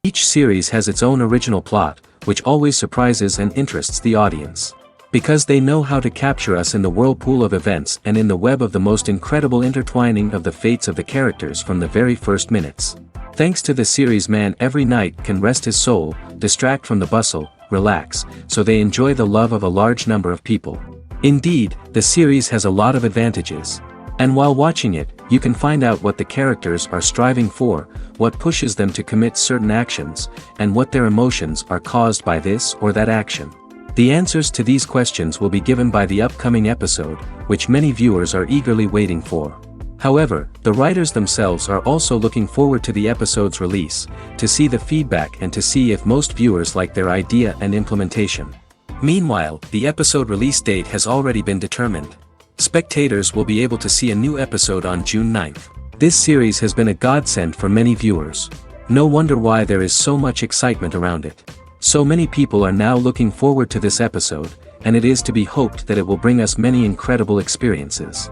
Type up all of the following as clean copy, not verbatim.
Each series has its own original plot, which always surprises and interests the audience. Because they know how to capture us in the whirlpool of events and in the web of the most incredible intertwining of the fates of the characters from the very first minutes. Thanks to the series, man every night can rest his soul, distract from the bustle, relax, so they enjoy the love of a large number of people. Indeed, the series has a lot of advantages. And while watching it, you can find out what the characters are striving for, what pushes them to commit certain actions, and what their emotions are caused by this or that action. The answers to these questions will be given by the upcoming episode, which many viewers are eagerly waiting for. However, the writers themselves are also looking forward to the episode's release, to see the feedback and to see if most viewers like their idea and implementation. Meanwhile, the episode release date has already been determined. Spectators will be able to see a new episode on June 9th. This series has been a godsend for many viewers. No wonder why there is so much excitement around it. So many people are now looking forward to this episode, and it is to be hoped that it will bring us many incredible experiences.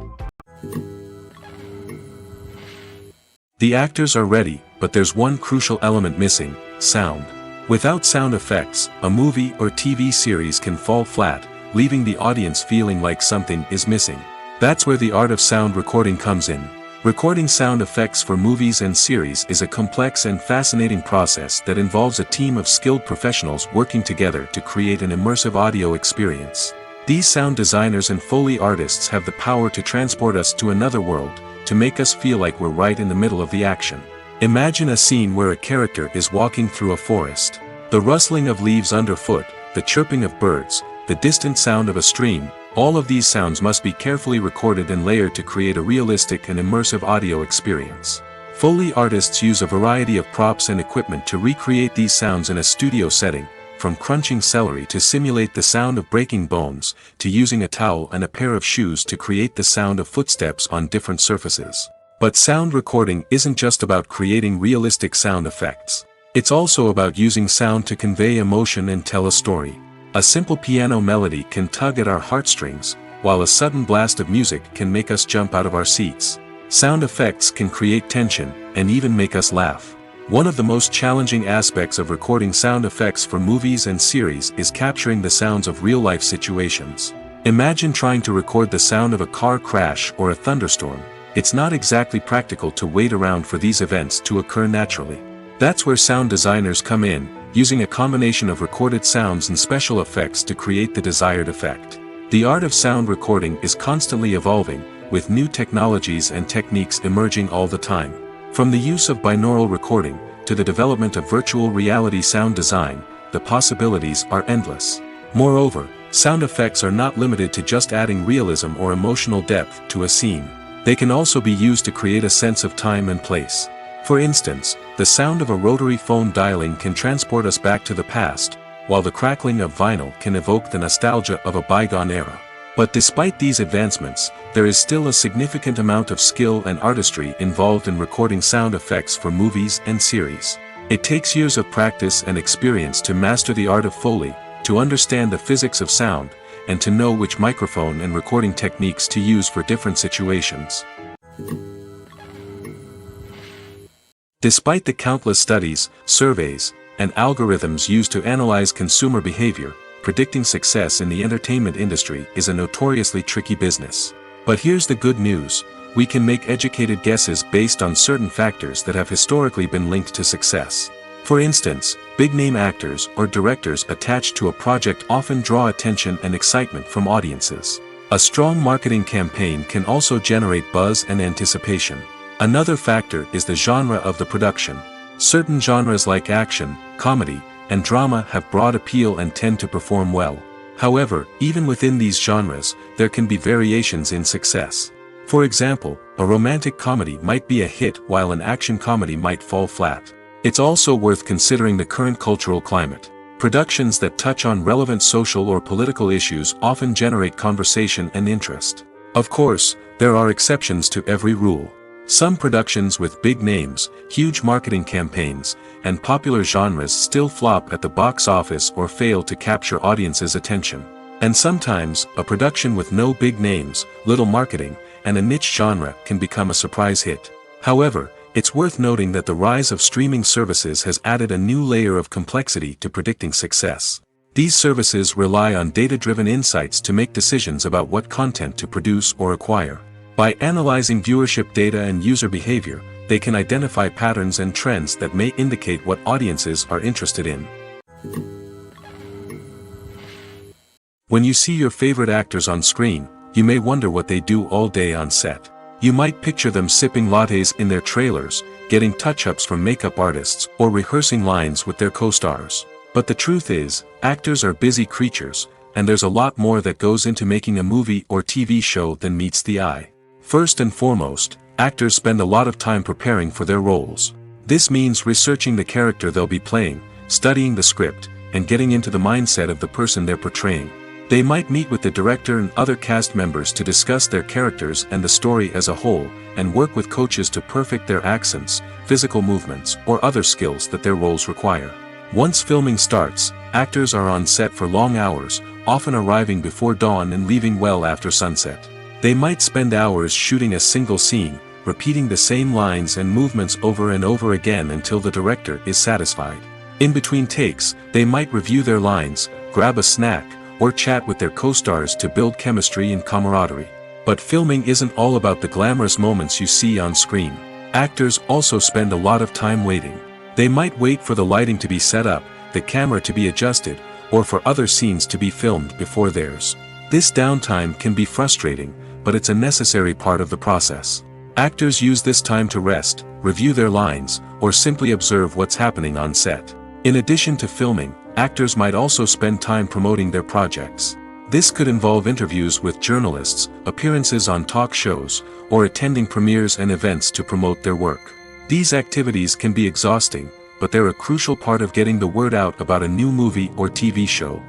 The actors are ready, but there's one crucial element missing: sound. Without sound effects, a movie or TV series can fall flat, leaving the audience feeling like something is missing. That's where the art of sound recording comes in. Recording sound effects for movies and series is a complex and fascinating process that involves a team of skilled professionals working together to create an immersive audio experience. These sound designers and Foley artists have the power to transport us to another world, to make us feel like we're right in the middle of the action. Imagine a scene where a character is walking through a forest. The rustling of leaves underfoot, the chirping of birds, the distant sound of a stream, all of these sounds must be carefully recorded and layered to create a realistic and immersive audio experience. Foley artists use a variety of props and equipment to recreate these sounds in a studio setting, from crunching celery to simulate the sound of breaking bones, to using a towel and a pair of shoes to create the sound of footsteps on different surfaces. But sound recording isn't just about creating realistic sound effects. It's also about using sound to convey emotion and tell a story. A simple piano melody can tug at our heartstrings, while a sudden blast of music can make us jump out of our seats. Sound effects can create tension, and even make us laugh. One of the most challenging aspects of recording sound effects for movies and series is capturing the sounds of real-life situations. Imagine trying to record the sound of a car crash or a thunderstorm. It's not exactly practical to wait around for these events to occur naturally. That's where sound designers come in, using a combination of recorded sounds and special effects to create the desired effect. The art of sound recording is constantly evolving, with new technologies and techniques emerging all the time. From the use of binaural recording, to the development of virtual reality sound design, the possibilities are endless. Moreover, sound effects are not limited to just adding realism or emotional depth to a scene. They can also be used to create a sense of time and place. For instance, the sound of a rotary phone dialing can transport us back to the past, while the crackling of vinyl can evoke the nostalgia of a bygone era. But despite these advancements, there is still a significant amount of skill and artistry involved in recording sound effects for movies and series. It takes years of practice and experience to master the art of Foley, to understand the physics of sound, and to know which microphone and recording techniques to use for different situations. Despite the countless studies, surveys, and algorithms used to analyze consumer behavior, predicting success in the entertainment industry is a notoriously tricky business. But here's the good news: we can make educated guesses based on certain factors that have historically been linked to success. For instance, big-name actors or directors attached to a project often draw attention and excitement from audiences. A strong marketing campaign can also generate buzz and anticipation. Another factor is the genre of the production. Certain genres like action, comedy, and drama have broad appeal and tend to perform well. However, even within these genres, there can be variations in success. For example, a romantic comedy might be a hit while an action comedy might fall flat. It's also worth considering the current cultural climate. Productions that touch on relevant social or political issues often generate conversation and interest. Of course, there are exceptions to every rule. Some productions with big names, huge marketing campaigns, and popular genres still flop at the box office or fail to capture audiences' attention. And sometimes, a production with no big names, little marketing, and a niche genre can become a surprise hit. However, it's worth noting that the rise of streaming services has added a new layer of complexity to predicting success. These services rely on data-driven insights to make decisions about what content to produce or acquire. By analyzing viewership data and user behavior, they can identify patterns and trends that may indicate what audiences are interested in. When you see your favorite actors on screen, you may wonder what they do all day on set. You might picture them sipping lattes in their trailers, getting touch-ups from makeup artists, or rehearsing lines with their co-stars. But the truth is, actors are busy creatures, and there's a lot more that goes into making a movie or TV show than meets the eye. First and foremost, actors spend a lot of time preparing for their roles. This means researching the character they'll be playing, studying the script, and getting into the mindset of the person they're portraying. They might meet with the director and other cast members to discuss their characters and the story as a whole, and work with coaches to perfect their accents, physical movements, or other skills that their roles require. Once filming starts, actors are on set for long hours, often arriving before dawn and leaving well after sunset. They might spend hours shooting a single scene, repeating the same lines and movements over and over again until the director is satisfied. In between takes, they might review their lines, grab a snack, or chat with their co-stars to build chemistry and camaraderie. But filming isn't all about the glamorous moments you see on screen. Actors also spend a lot of time waiting. They might wait for the lighting to be set up, the camera to be adjusted, or for other scenes to be filmed before theirs. This downtime can be frustrating, but it's a necessary part of the process. Actors use this time to rest, review their lines, or simply observe what's happening on set. In addition to filming, actors might also spend time promoting their projects. This could involve interviews with journalists, appearances on talk shows, or attending premieres and events to promote their work. These activities can be exhausting, but they're a crucial part of getting the word out about a new movie or TV show.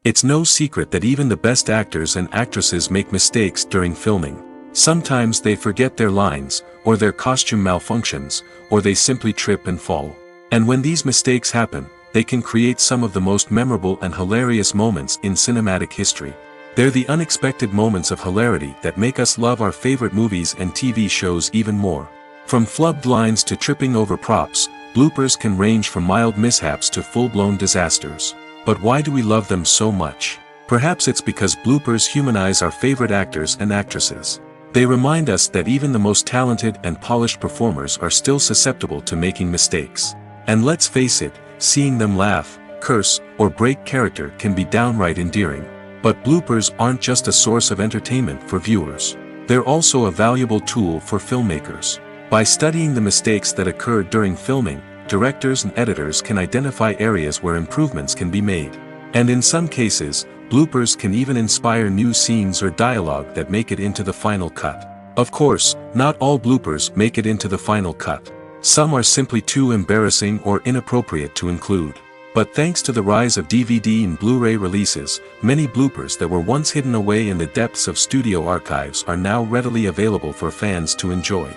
It's no secret that even the best actors and actresses make mistakes during filming. Sometimes they forget their lines, or their costume malfunctions, or they simply trip and fall. And when these mistakes happen, they can create some of the most memorable and hilarious moments in cinematic history. They're the unexpected moments of hilarity that make us love our favorite movies and TV shows even more. From flubbed lines to tripping over props, bloopers can range from mild mishaps to full-blown disasters. But why do we love them so much? Perhaps it's because bloopers humanize our favorite actors and actresses. They remind us that even the most talented and polished performers are still susceptible to making mistakes. And let's face it, seeing them laugh, curse, or break character can be downright endearing. But bloopers aren't just a source of entertainment for viewers. They're also a valuable tool for filmmakers. By studying the mistakes that occurred during filming, directors and editors can identify areas where improvements can be made. And in some cases, bloopers can even inspire new scenes or dialogue that make it into the final cut. Of course, not all bloopers make it into the final cut. Some are simply too embarrassing or inappropriate to include. But thanks to the rise of DVD and Blu-ray releases, many bloopers that were once hidden away in the depths of studio archives are now readily available for fans to enjoy.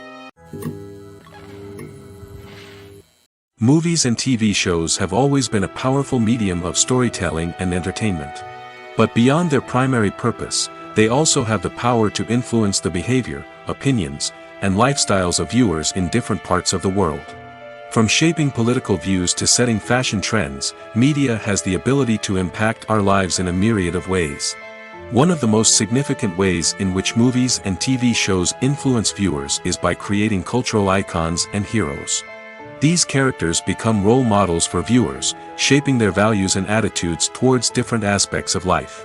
Movies and TV shows have always been a powerful medium of storytelling and entertainment. But beyond their primary purpose, they also have the power to influence the behavior, opinions, and lifestyles of viewers in different parts of the world. From shaping political views to setting fashion trends, media has the ability to impact our lives in a myriad of ways. One of the most significant ways in which movies and TV shows influence viewers is by creating cultural icons and heroes. These characters become role models for viewers, shaping their values and attitudes towards different aspects of life.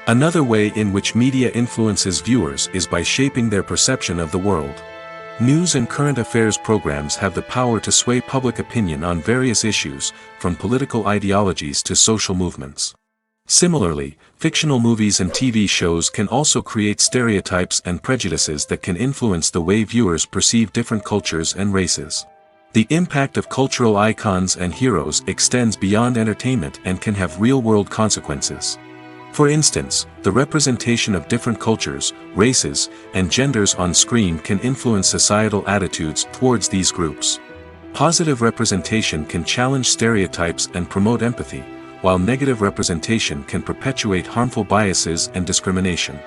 Another way in which media influences viewers is by shaping their perception of the world. News and current affairs programs have the power to sway public opinion on various issues, from political ideologies to social movements. Similarly, fictional movies and TV shows can also create stereotypes and prejudices that can influence the way viewers perceive different cultures and races. The impact of cultural icons and heroes extends beyond entertainment and can have real-world consequences. For instance, the representation of different cultures, races, and genders on screen can influence societal attitudes towards these groups. Positive representation can challenge stereotypes and promote empathy, while negative representation can perpetuate harmful biases and discrimination.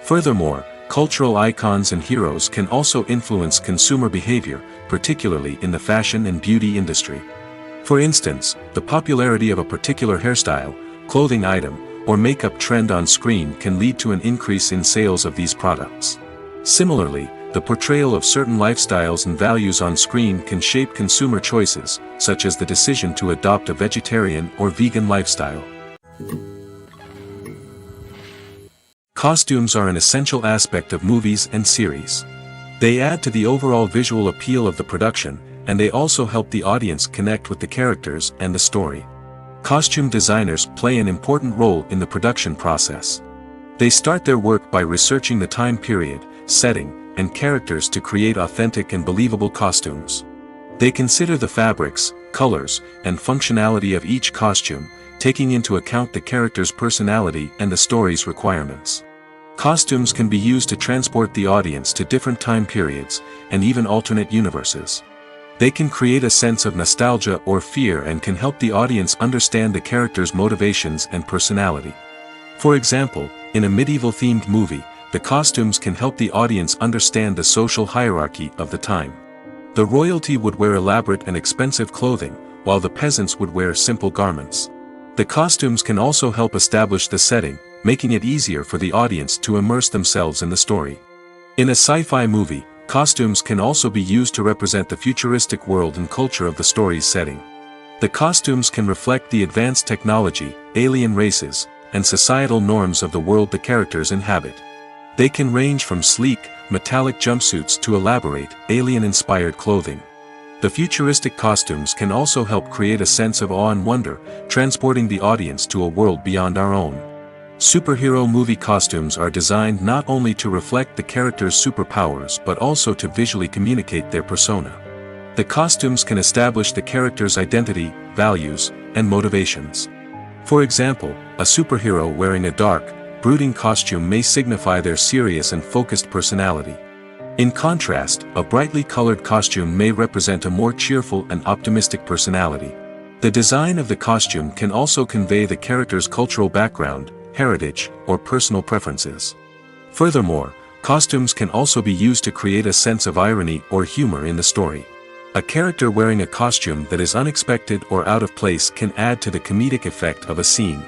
Furthermore, cultural icons and heroes can also influence consumer behavior, particularly in the fashion and beauty industry. For instance, the popularity of a particular hairstyle, clothing item, or makeup trend on screen can lead to an increase in sales of these products. Similarly, the portrayal of certain lifestyles and values on screen can shape consumer choices, such as the decision to adopt a vegetarian or vegan lifestyle. Costumes are an essential aspect of movies and series. They add to the overall visual appeal of the production, and they also help the audience connect with the characters and the story. Costume designers play an important role in the production process. They start their work by researching the time period, setting, and characters to create authentic and believable costumes. They consider the fabrics, colors, and functionality of each costume, taking into account the character's personality and the story's requirements. Costumes can be used to transport the audience to different time periods, and even alternate universes. They can create a sense of nostalgia or fear and can help the audience understand the character's motivations and personality. For example, in a medieval-themed movie, the costumes can help the audience understand the social hierarchy of the time. The royalty would wear elaborate and expensive clothing, while the peasants would wear simple garments. The costumes can also help establish the setting, making it easier for the audience to immerse themselves in the story. In a sci-fi movie, costumes can also be used to represent the futuristic world and culture of the story's setting. The costumes can reflect the advanced technology, alien races, and societal norms of the world the characters inhabit. They can range from sleek, metallic jumpsuits to elaborate, alien-inspired clothing. The futuristic costumes can also help create a sense of awe and wonder, transporting the audience to a world beyond our own. Superhero movie costumes are designed not only to reflect the character's superpowers but also to visually communicate their persona. The costumes can establish the character's identity, values, and motivations. For example, a superhero wearing a dark, brooding costume may signify their serious and focused personality. In contrast, a brightly colored costume may represent a more cheerful and optimistic personality. The design of the costume can also convey the character's cultural background, heritage, or personal preferences. Furthermore, costumes can also be used to create a sense of irony or humor in the story. A character wearing a costume that is unexpected or out of place can add to the comedic effect of a scene.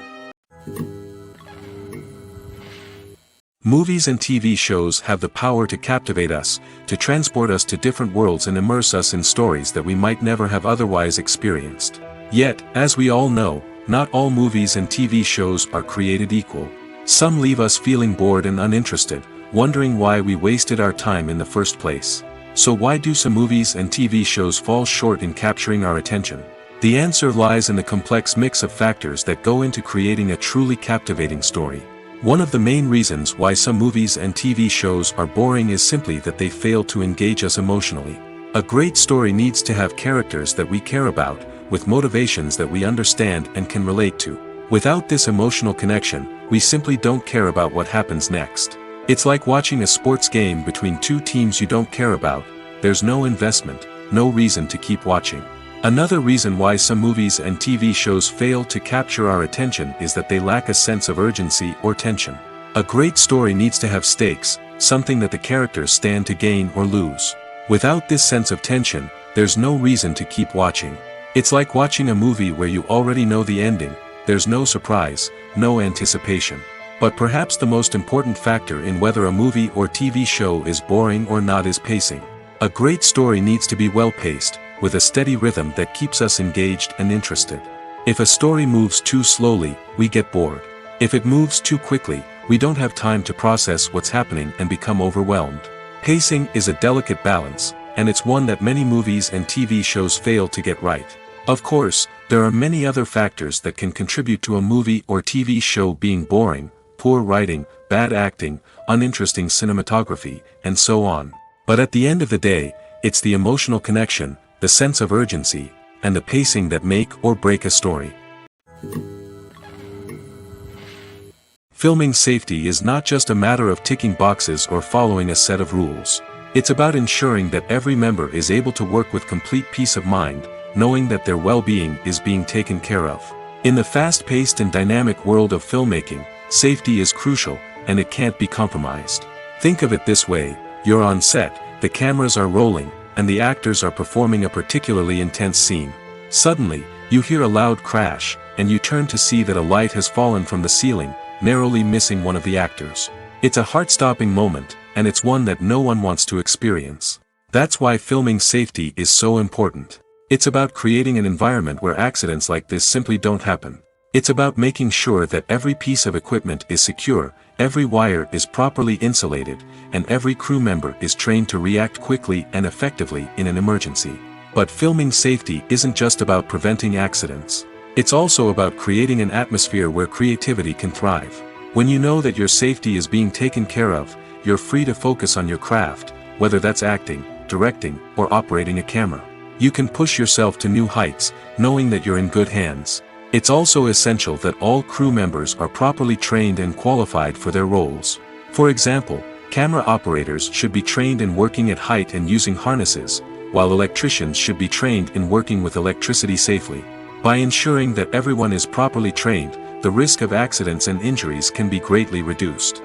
Movies and TV shows have the power to captivate us, to transport us to different worlds and immerse us in stories that we might never have otherwise experienced. Yet, as we all know, not all movies and TV shows are created equal. Some leave us feeling bored and uninterested, wondering why we wasted our time in the first place. So why do some movies and TV shows fall short in capturing our attention? The answer lies in the complex mix of factors that go into creating a truly captivating story. One of the main reasons why some movies and TV shows are boring is simply that they fail to engage us emotionally. A great story needs to have characters that we care about, with motivations that we understand and can relate to. Without this emotional connection, we simply don't care about what happens next. It's like watching a sports game between two teams you don't care about. There's no investment, no reason to keep watching. Another reason why some movies and TV shows fail to capture our attention is that they lack a sense of urgency or tension. A great story needs to have stakes, something that the characters stand to gain or lose. Without this sense of tension, there's no reason to keep watching. It's like watching a movie where you already know the ending. There's no surprise, no anticipation. But perhaps the most important factor in whether a movie or TV show is boring or not is pacing. A great story needs to be well-paced, with a steady rhythm that keeps us engaged and interested. If a story moves too slowly, we get bored. If it moves too quickly, we don't have time to process what's happening and become overwhelmed. Pacing is a delicate balance, and it's one that many movies and TV shows fail to get right. Of course, there are many other factors that can contribute to a movie or TV show being boring: poor writing, bad acting, uninteresting cinematography, and so on. But at the end of the day, it's the emotional connection, the sense of urgency, and the pacing that make or break a story. Filming safety is not just a matter of ticking boxes or following a set of rules. It's about ensuring that every member is able to work with complete peace of mind, knowing that their well-being is being taken care of. In the fast-paced and dynamic world of filmmaking, safety is crucial, and it can't be compromised. Think of it this way: you're on set, the cameras are rolling, and the actors are performing a particularly intense scene. Suddenly, you hear a loud crash, and you turn to see that a light has fallen from the ceiling, narrowly missing one of the actors. It's a heart-stopping moment, and it's one that no one wants to experience. That's why filming safety is so important. It's about creating an environment where accidents like this simply don't happen. It's about making sure that every piece of equipment is secure, every wire is properly insulated, and every crew member is trained to react quickly and effectively in an emergency. But filming safety isn't just about preventing accidents. It's also about creating an atmosphere where creativity can thrive. When you know that your safety is being taken care of, you're free to focus on your craft, whether that's acting, directing, or operating a camera. You can push yourself to new heights, knowing that you're in good hands. It's also essential that all crew members are properly trained and qualified for their roles. For example, camera operators should be trained in working at height and using harnesses, while electricians should be trained in working with electricity safely. By ensuring that everyone is properly trained, the risk of accidents and injuries can be greatly reduced.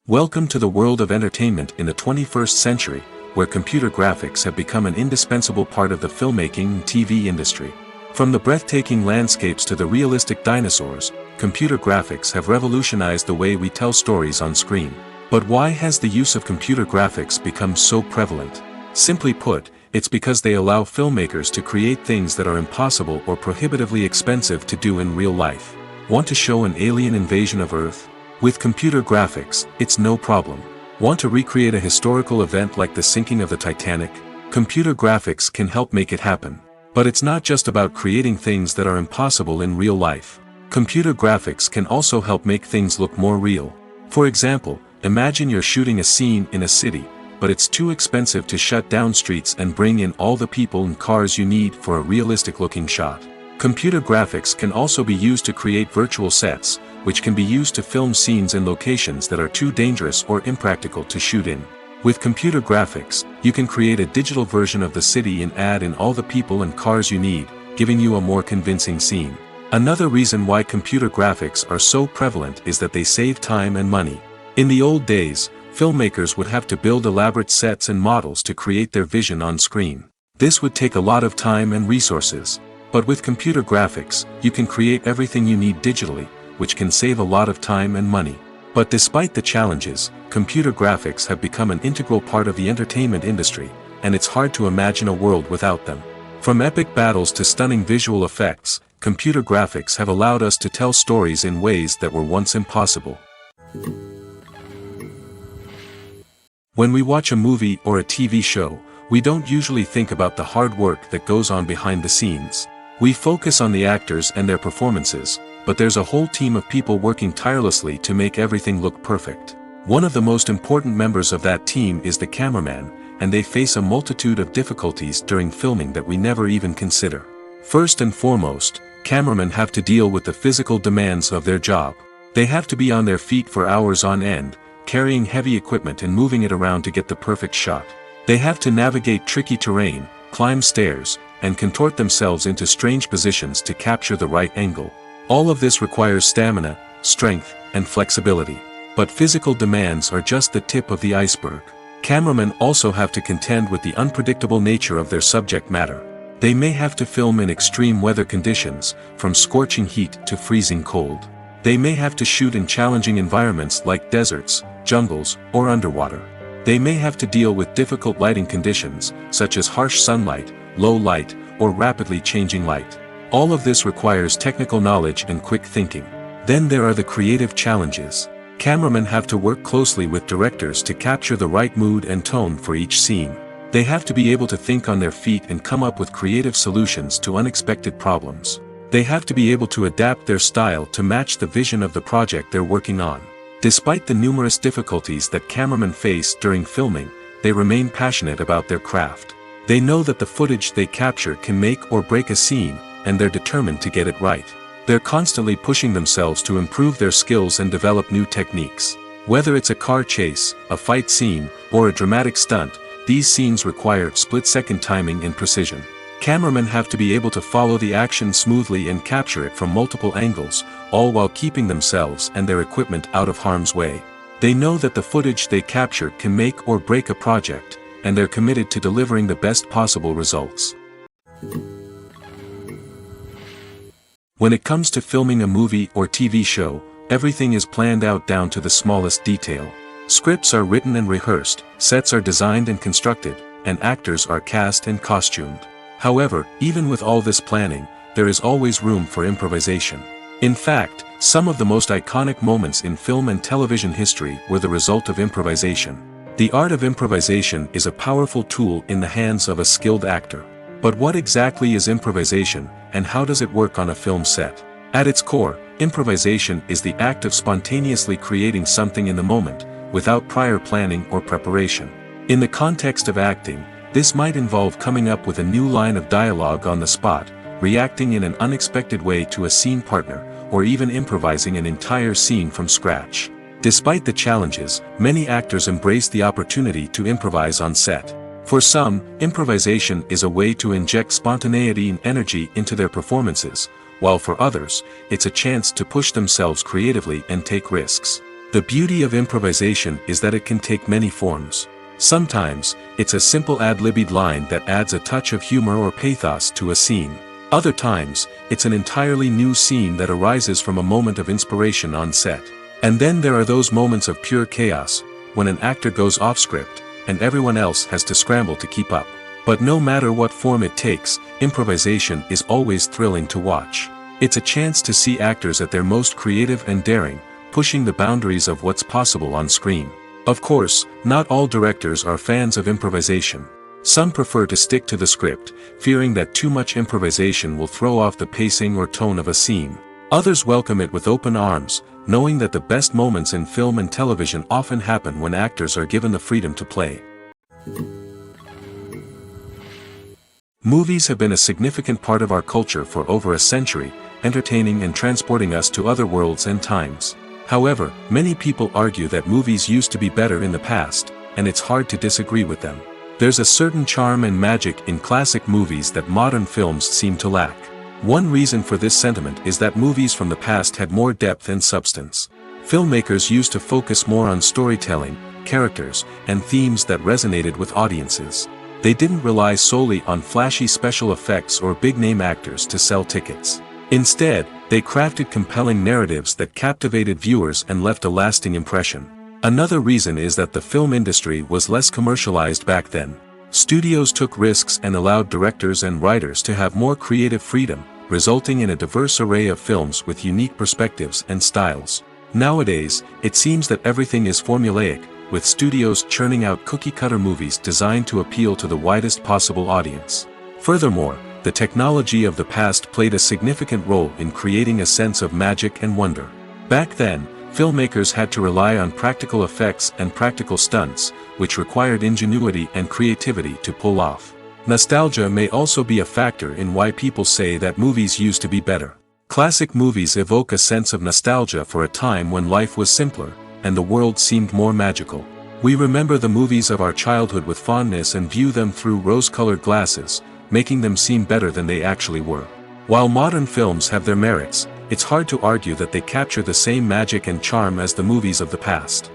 Welcome to the world of entertainment in the 21st century, where computer graphics have become an indispensable part of the filmmaking and TV industry. From the breathtaking landscapes to the realistic dinosaurs, computer graphics have revolutionized the way we tell stories on screen. But why has the use of computer graphics become so prevalent? Simply put, it's because they allow filmmakers to create things that are impossible or prohibitively expensive to do in real life. Want to show an alien invasion of Earth? With computer graphics, it's no problem. Want to recreate a historical event like the sinking of the Titanic? Computer graphics can help make it happen. But it's not just about creating things that are impossible in real life. Computer graphics can also help make things look more real. For example, imagine you're shooting a scene in a city, but it's too expensive to shut down streets and bring in all the people and cars you need for a realistic-looking shot. Computer graphics can also be used to create virtual sets, which can be used to film scenes in locations that are too dangerous or impractical to shoot in. With computer graphics, you can create a digital version of the city and add in all the people and cars you need, giving you a more convincing scene. Another reason why computer graphics are so prevalent is that they save time and money. In the old days, filmmakers would have to build elaborate sets and models to create their vision on screen. This would take a lot of time and resources. But with computer graphics, you can create everything you need digitally, which can save a lot of time and money. But despite the challenges, computer graphics have become an integral part of the entertainment industry, and it's hard to imagine a world without them. From epic battles to stunning visual effects, computer graphics have allowed us to tell stories in ways that were once impossible. When we watch a movie or a TV show, we don't usually think about the hard work that goes on behind the scenes. We focus on the actors and their performances, but there's a whole team of people working tirelessly to make everything look perfect. One of the most important members of that team is the cameraman, and they face a multitude of difficulties during filming that we never even consider. First and foremost, cameramen have to deal with the physical demands of their job. They have to be on their feet for hours on end, carrying heavy equipment and moving it around to get the perfect shot. They have to navigate tricky terrain, climb stairs, and contort themselves into strange positions to capture the right angle. All of this requires stamina, strength, and flexibility. But physical demands are just the tip of the iceberg. Cameramen also have to contend with the unpredictable nature of their subject matter. They may have to film in extreme weather conditions, from scorching heat to freezing cold. They may have to shoot in challenging environments like deserts, jungles, or underwater. They may have to deal with difficult lighting conditions, such as harsh sunlight, low light, or rapidly changing light. All of this requires technical knowledge and quick thinking. Then there are the creative challenges. Cameramen have to work closely with directors to capture the right mood and tone for each scene. They have to be able to think on their feet and come up with creative solutions to unexpected problems. They have to be able to adapt their style to match the vision of the project they're working on. Despite the numerous difficulties that cameramen face during filming, they remain passionate about their craft. They know that the footage they capture can make or break a scene, and they're determined to get it right. They're constantly pushing themselves to improve their skills and develop new techniques. Whether it's a car chase, a fight scene, or a dramatic stunt, these scenes require split-second timing and precision. Cameramen have to be able to follow the action smoothly and capture it from multiple angles, all while keeping themselves and their equipment out of harm's way. They know that the footage they capture can make or break a project, and they're committed to delivering the best possible results. When it comes to filming a movie or TV show, everything is planned out down to the smallest detail. Scripts are written and rehearsed, sets are designed and constructed, and actors are cast and costumed. However, even with all this planning, there is always room for improvisation. In fact, some of the most iconic moments in film and television history were the result of improvisation. The art of improvisation is a powerful tool in the hands of a skilled actor. But what exactly is improvisation, and how does it work on a film set? At its core, improvisation is the act of spontaneously creating something in the moment, without prior planning or preparation. In the context of acting, this might involve coming up with a new line of dialogue on the spot, reacting in an unexpected way to a scene partner, or even improvising an entire scene from scratch. Despite the challenges, many actors embrace the opportunity to improvise on set. For some, improvisation is a way to inject spontaneity and energy into their performances, while for others, it's a chance to push themselves creatively and take risks. The beauty of improvisation is that it can take many forms. Sometimes, it's a simple ad-libbed line that adds a touch of humor or pathos to a scene. Other times, it's an entirely new scene that arises from a moment of inspiration on set. And then there are those moments of pure chaos, when an actor goes off script, and everyone else has to scramble to keep up. But no matter what form it takes, improvisation is always thrilling to watch. It's a chance to see actors at their most creative and daring, pushing the boundaries of what's possible on screen. Of course, not all directors are fans of improvisation. Some prefer to stick to the script, fearing that too much improvisation will throw off the pacing or tone of a scene. Others welcome it with open arms, knowing that the best moments in film and television often happen when actors are given the freedom to play. Movies have been a significant part of our culture for over a century, entertaining and transporting us to other worlds and times. However, many people argue that movies used to be better in the past, and it's hard to disagree with them. There's a certain charm and magic in classic movies that modern films seem to lack. One reason for this sentiment is that movies from the past had more depth and substance. Filmmakers used to focus more on storytelling, characters, and themes that resonated with audiences. They didn't rely solely on flashy special effects or big-name actors to sell tickets. Instead, they crafted compelling narratives that captivated viewers and left a lasting impression. Another reason is that the film industry was less commercialized back then. Studios took risks and allowed directors and writers to have more creative freedom, resulting in a diverse array of films with unique perspectives and styles. Nowadays, it seems that everything is formulaic, with studios churning out cookie-cutter movies designed to appeal to the widest possible audience. Furthermore, the technology of the past played a significant role in creating a sense of magic and wonder. Back then, filmmakers had to rely on practical effects and practical stunts, which required ingenuity and creativity to pull off. Nostalgia may also be a factor in why people say that movies used to be better. Classic movies evoke a sense of nostalgia for a time when life was simpler, and the world seemed more magical. We remember the movies of our childhood with fondness and view them through rose-colored glasses, making them seem better than they actually were. While modern films have their merits, it's hard to argue that they capture the same magic and charm as the movies of the past.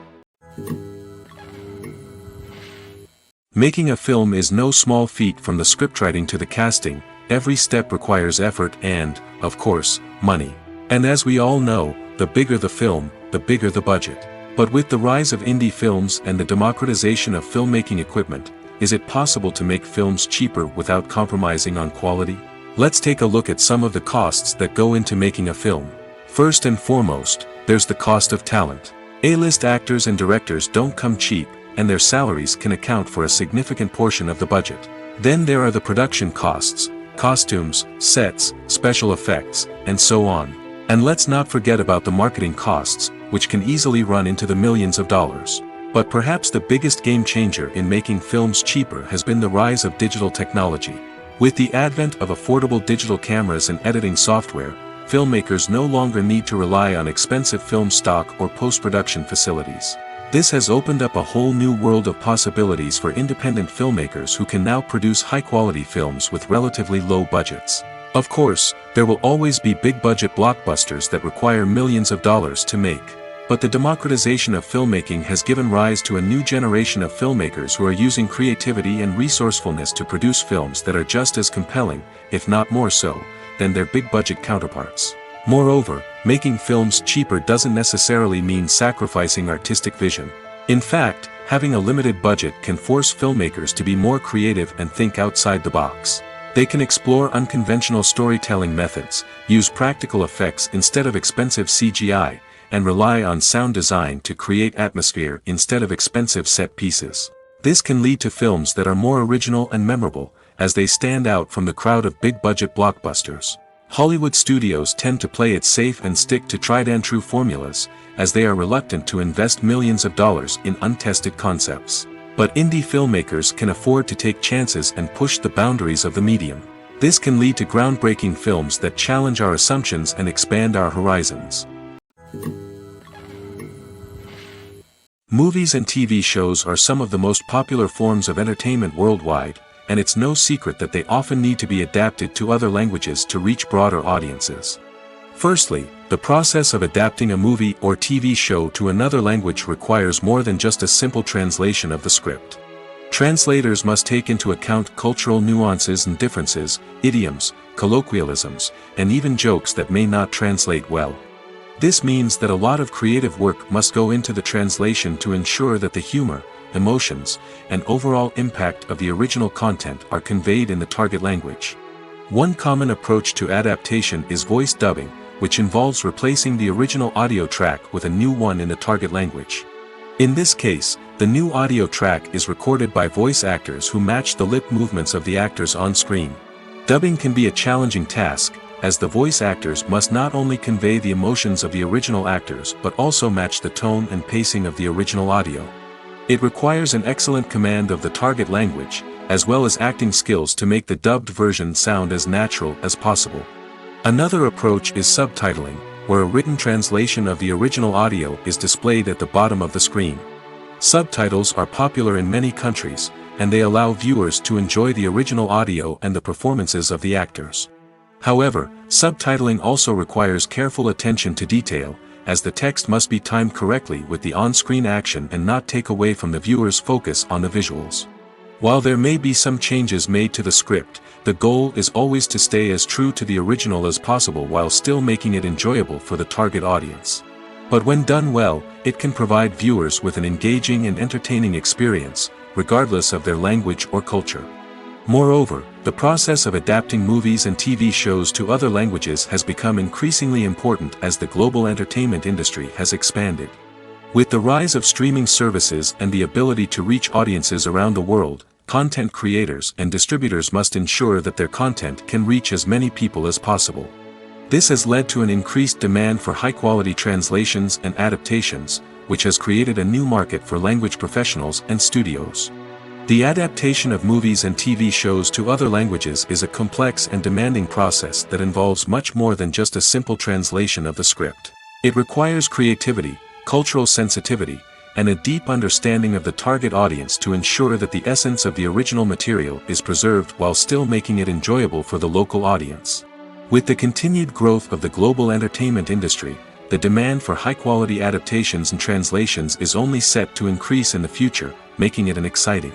Making a film is no small feat, from the scriptwriting to the casting, every step requires effort and, of course, money. And as we all know, the bigger the film, the bigger the budget. But with the rise of indie films and the democratization of filmmaking equipment, is it possible to make films cheaper without compromising on quality? Let's take a look at some of the costs that go into making a film. First and foremost, there's the cost of talent. A-list actors and directors don't come cheap, and their salaries can account for a significant portion of the budget. Then there are the production costs, costumes, sets, special effects, and so on. And let's not forget about the marketing costs, which can easily run into the millions of dollars. But perhaps the biggest game changer in making films cheaper has been the rise of digital technology. With the advent of affordable digital cameras and editing software, filmmakers no longer need to rely on expensive film stock or post-production facilities. This has opened up a whole new world of possibilities for independent filmmakers who can now produce high-quality films with relatively low budgets. Of course, there will always be big-budget blockbusters that require millions of dollars to make. But the democratization of filmmaking has given rise to a new generation of filmmakers who are using creativity and resourcefulness to produce films that are just as compelling, if not more so, than their big-budget counterparts. Moreover, making films cheaper doesn't necessarily mean sacrificing artistic vision. In fact, having a limited budget can force filmmakers to be more creative and think outside the box. They can explore unconventional storytelling methods, use practical effects instead of expensive CGI, and rely on sound design to create atmosphere instead of expensive set pieces. This can lead to films that are more original and memorable, as they stand out from the crowd of big-budget blockbusters. Hollywood studios tend to play it safe and stick to tried-and-true formulas, as they are reluctant to invest millions of dollars in untested concepts. But indie filmmakers can afford to take chances and push the boundaries of the medium. This can lead to groundbreaking films that challenge our assumptions and expand our horizons. Movies and TV shows are some of the most popular forms of entertainment worldwide, and it's no secret that they often need to be adapted to other languages to reach broader audiences. Firstly, the process of adapting a movie or TV show to another language requires more than just a simple translation of the script. Translators must take into account cultural nuances and differences, idioms, colloquialisms, and even jokes that may not translate well. This means that a lot of creative work must go into the translation to ensure that the humor, emotions, and overall impact of the original content are conveyed in the target language. One common approach to adaptation is voice dubbing, which involves replacing the original audio track with a new one in the target language. In this case, the new audio track is recorded by voice actors who match the lip movements of the actors on screen. Dubbing can be a challenging task, as the voice actors must not only convey the emotions of the original actors but also match the tone and pacing of the original audio. It requires an excellent command of the target language, as well as acting skills to make the dubbed version sound as natural as possible. Another approach is subtitling, where a written translation of the original audio is displayed at the bottom of the screen. Subtitles are popular in many countries, and they allow viewers to enjoy the original audio and the performances of the actors. However, subtitling also requires careful attention to detail, as the text must be timed correctly with the on-screen action and not take away from the viewer's focus on the visuals. While there may be some changes made to the script, the goal is always to stay as true to the original as possible while still making it enjoyable for the target audience. But when done well, it can provide viewers with an engaging and entertaining experience, regardless of their language or culture. Moreover, the process of adapting movies and TV shows to other languages has become increasingly important as the global entertainment industry has expanded. With the rise of streaming services and the ability to reach audiences around the world, content creators and distributors must ensure that their content can reach as many people as possible. This has led to an increased demand for high-quality translations and adaptations, which has created a new market for language professionals and studios. The adaptation of movies and TV shows to other languages is a complex and demanding process that involves much more than just a simple translation of the script. It requires creativity, cultural sensitivity, and a deep understanding of the target audience to ensure that the essence of the original material is preserved while still making it enjoyable for the local audience. With the continued growth of the global entertainment industry, the demand for high-quality adaptations and translations is only set to increase in the future, making it an exciting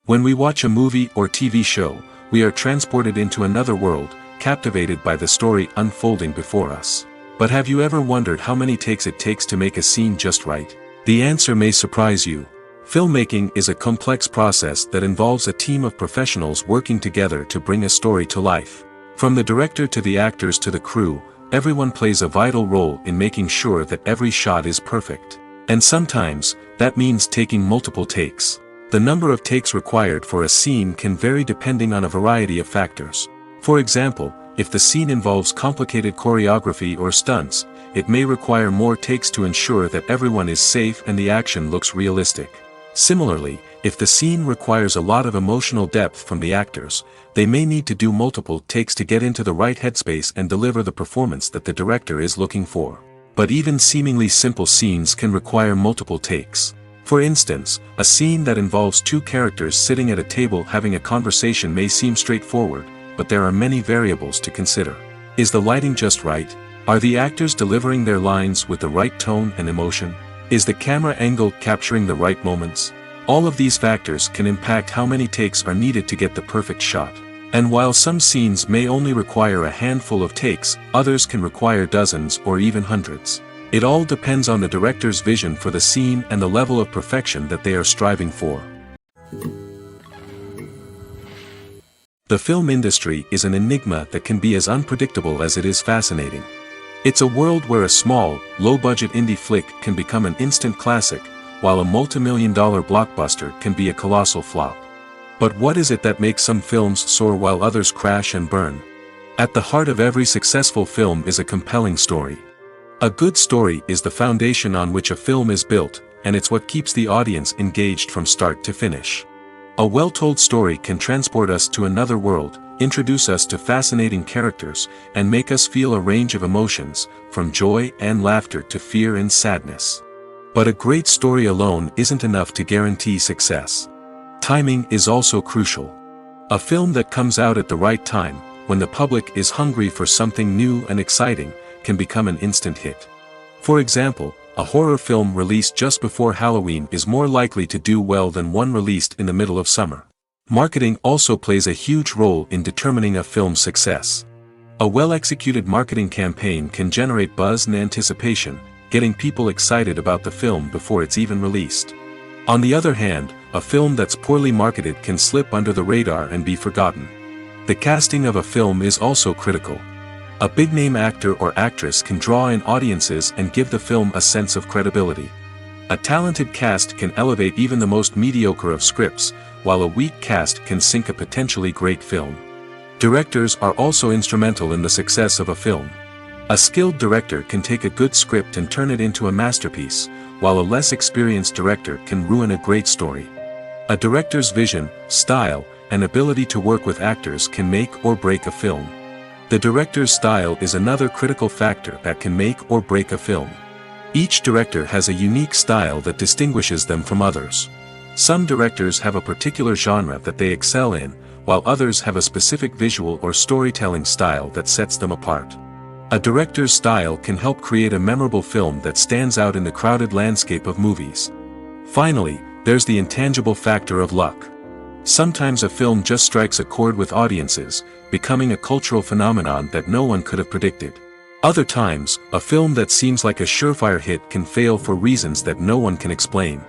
When we watch a movie or TV show, we are transported into another world, captivated by the story unfolding before us. But have you ever wondered how many takes it takes to make a scene just right? The answer may surprise you. Filmmaking is a complex process that involves a team of professionals working together to bring a story to life. From the director to the actors to the crew, everyone plays a vital role in making sure that every shot is perfect. And sometimes, that means taking multiple takes. The number of takes required for a scene can vary depending on a variety of factors. For example, if the scene involves complicated choreography or stunts, it may require more takes to ensure that everyone is safe and the action looks realistic. Similarly, if the scene requires a lot of emotional depth from the actors, they may need to do multiple takes to get into the right headspace and deliver the performance that the director is looking for. But even seemingly simple scenes can require multiple takes. For instance, a scene that involves two characters sitting at a table having a conversation may seem straightforward, but there are many variables to consider. Is the lighting just right? Are the actors delivering their lines with the right tone and emotion? Is the camera angle capturing the right moments? All of these factors can impact how many takes are needed to get the perfect shot. And while some scenes may only require a handful of takes, others can require dozens or even hundreds. It all depends on the director's vision for the scene and the level of perfection that they are striving for. The film industry is an enigma that can be as unpredictable as it is fascinating. It's a world where a small, low-budget indie flick can become an instant classic, while a multi-million-dollar blockbuster can be a colossal flop. But what is it that makes some films soar while others crash and burn? At the heart of every successful film is a compelling story. A good story is the foundation on which a film is built, and it's what keeps the audience engaged from start to finish. A well-told story can transport us to another world, introduce us to fascinating characters, and make us feel a range of emotions, from joy and laughter to fear and sadness. But a great story alone isn't enough to guarantee success. Timing is also crucial. A film that comes out at the right time, when the public is hungry for something new and exciting, can become an instant hit. For example, a horror film released just before Halloween is more likely to do well than one released in the middle of summer. Marketing also plays a huge role in determining a film's success. A well-executed marketing campaign can generate buzz and anticipation, getting people excited about the film before it's even released. On the other hand, a film that's poorly marketed can slip under the radar and be forgotten. The casting of a film is also critical. A big-name actor or actress can draw in audiences and give the film a sense of credibility. A talented cast can elevate even the most mediocre of scripts, while a weak cast can sink a potentially great film. Directors are also instrumental in the success of a film. A skilled director can take a good script and turn it into a masterpiece, while a less experienced director can ruin a great story. A director's vision, style, and ability to work with actors can make or break a film. The director's style is another critical factor that can make or break a film. Each director has a unique style that distinguishes them from others. Some directors have a particular genre that they excel in, while others have a specific visual or storytelling style that sets them apart. A director's style can help create a memorable film that stands out in the crowded landscape of movies. Finally, there's the intangible factor of luck. Sometimes a film just strikes a chord with audiences, becoming a cultural phenomenon that no one could have predicted. Other times, a film that seems like a surefire hit can fail for reasons that no one can explain.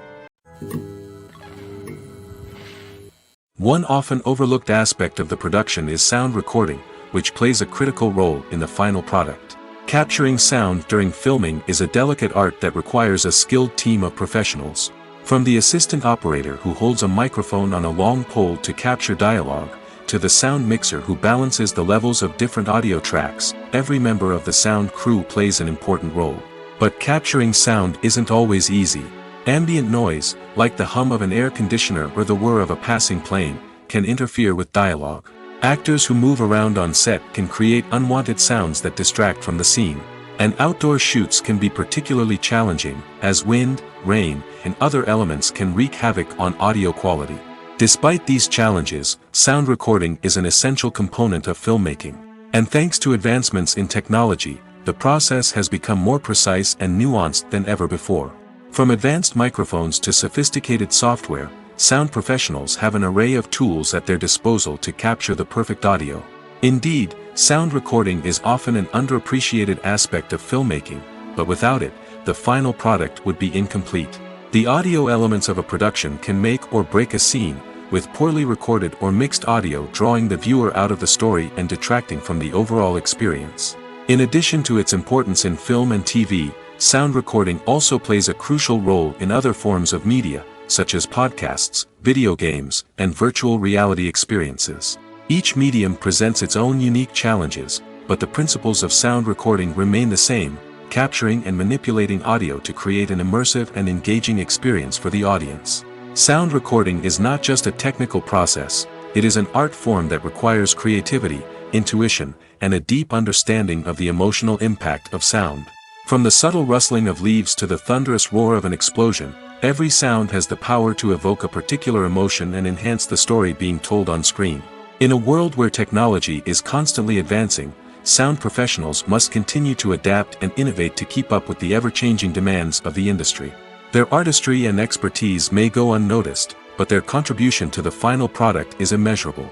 One often overlooked aspect of the production is sound recording, which plays a critical role in the final product. Capturing sound during filming is a delicate art that requires a skilled team of professionals. From the assistant operator who holds a microphone on a long pole to capture dialogue, to the sound mixer who balances the levels of different audio tracks, every member of the sound crew plays an important role. But capturing sound isn't always easy. Ambient noise, like the hum of an air conditioner or the whir of a passing plane, can interfere with dialogue. Actors who move around on set can create unwanted sounds that distract from the scene. And outdoor shoots can be particularly challenging, as wind, rain, and other elements can wreak havoc on audio quality. Despite these challenges, sound recording is an essential component of filmmaking. And thanks to advancements in technology, the process has become more precise and nuanced than ever before. From advanced microphones to sophisticated software, sound professionals have an array of tools at their disposal to capture the perfect audio. Indeed, sound recording is often an underappreciated aspect of filmmaking, but without it, the final product would be incomplete. The audio elements of a production can make or break a scene, with poorly recorded or mixed audio drawing the viewer out of the story and detracting from the overall experience. In addition to its importance in film and TV, sound recording also plays a crucial role in other forms of media, such as podcasts, video games, and virtual reality experiences. Each medium presents its own unique challenges, but the principles of sound recording remain the same, capturing and manipulating audio to create an immersive and engaging experience for the audience. Sound recording is not just a technical process, it is an art form that requires creativity, intuition, and a deep understanding of the emotional impact of sound. From the subtle rustling of leaves to the thunderous roar of an explosion, every sound has the power to evoke a particular emotion and enhance the story being told on screen. In a world where technology is constantly advancing, sound professionals must continue to adapt and innovate to keep up with the ever-changing demands of the industry. Their artistry and expertise may go unnoticed, but their contribution to the final product is immeasurable.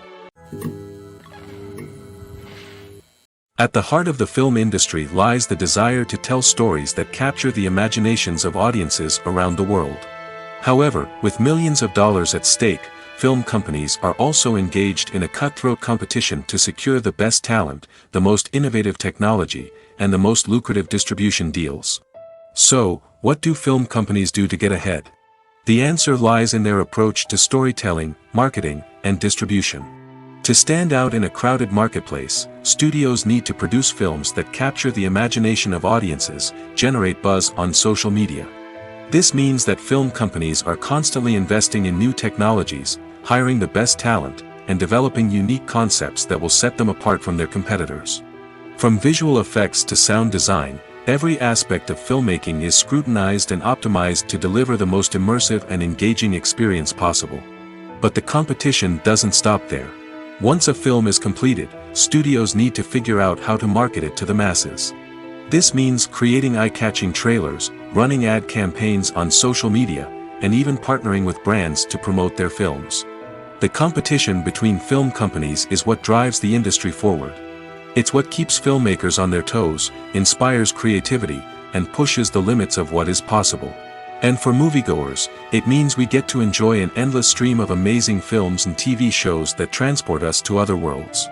At the heart of the film industry lies the desire to tell stories that capture the imaginations of audiences around the world. However, with millions of dollars at stake, film companies are also engaged in a cutthroat competition to secure the best talent, the most innovative technology, and the most lucrative distribution deals. So, what do film companies do to get ahead? The answer lies in their approach to storytelling, marketing, and distribution. To stand out in a crowded marketplace, studios need to produce films that capture the imagination of audiences, generate buzz on social media. This means that film companies are constantly investing in new technologies, hiring the best talent, and developing unique concepts that will set them apart from their competitors. From visual effects to sound design, every aspect of filmmaking is scrutinized and optimized to deliver the most immersive and engaging experience possible. But the competition doesn't stop there. Once a film is completed, studios need to figure out how to market it to the masses. This means creating eye-catching trailers, running ad campaigns on social media, and even partnering with brands to promote their films. The competition between film companies is what drives the industry forward. It's what keeps filmmakers on their toes, inspires creativity, and pushes the limits of what is possible. And for moviegoers, it means we get to enjoy an endless stream of amazing films and TV shows that transport us to other worlds.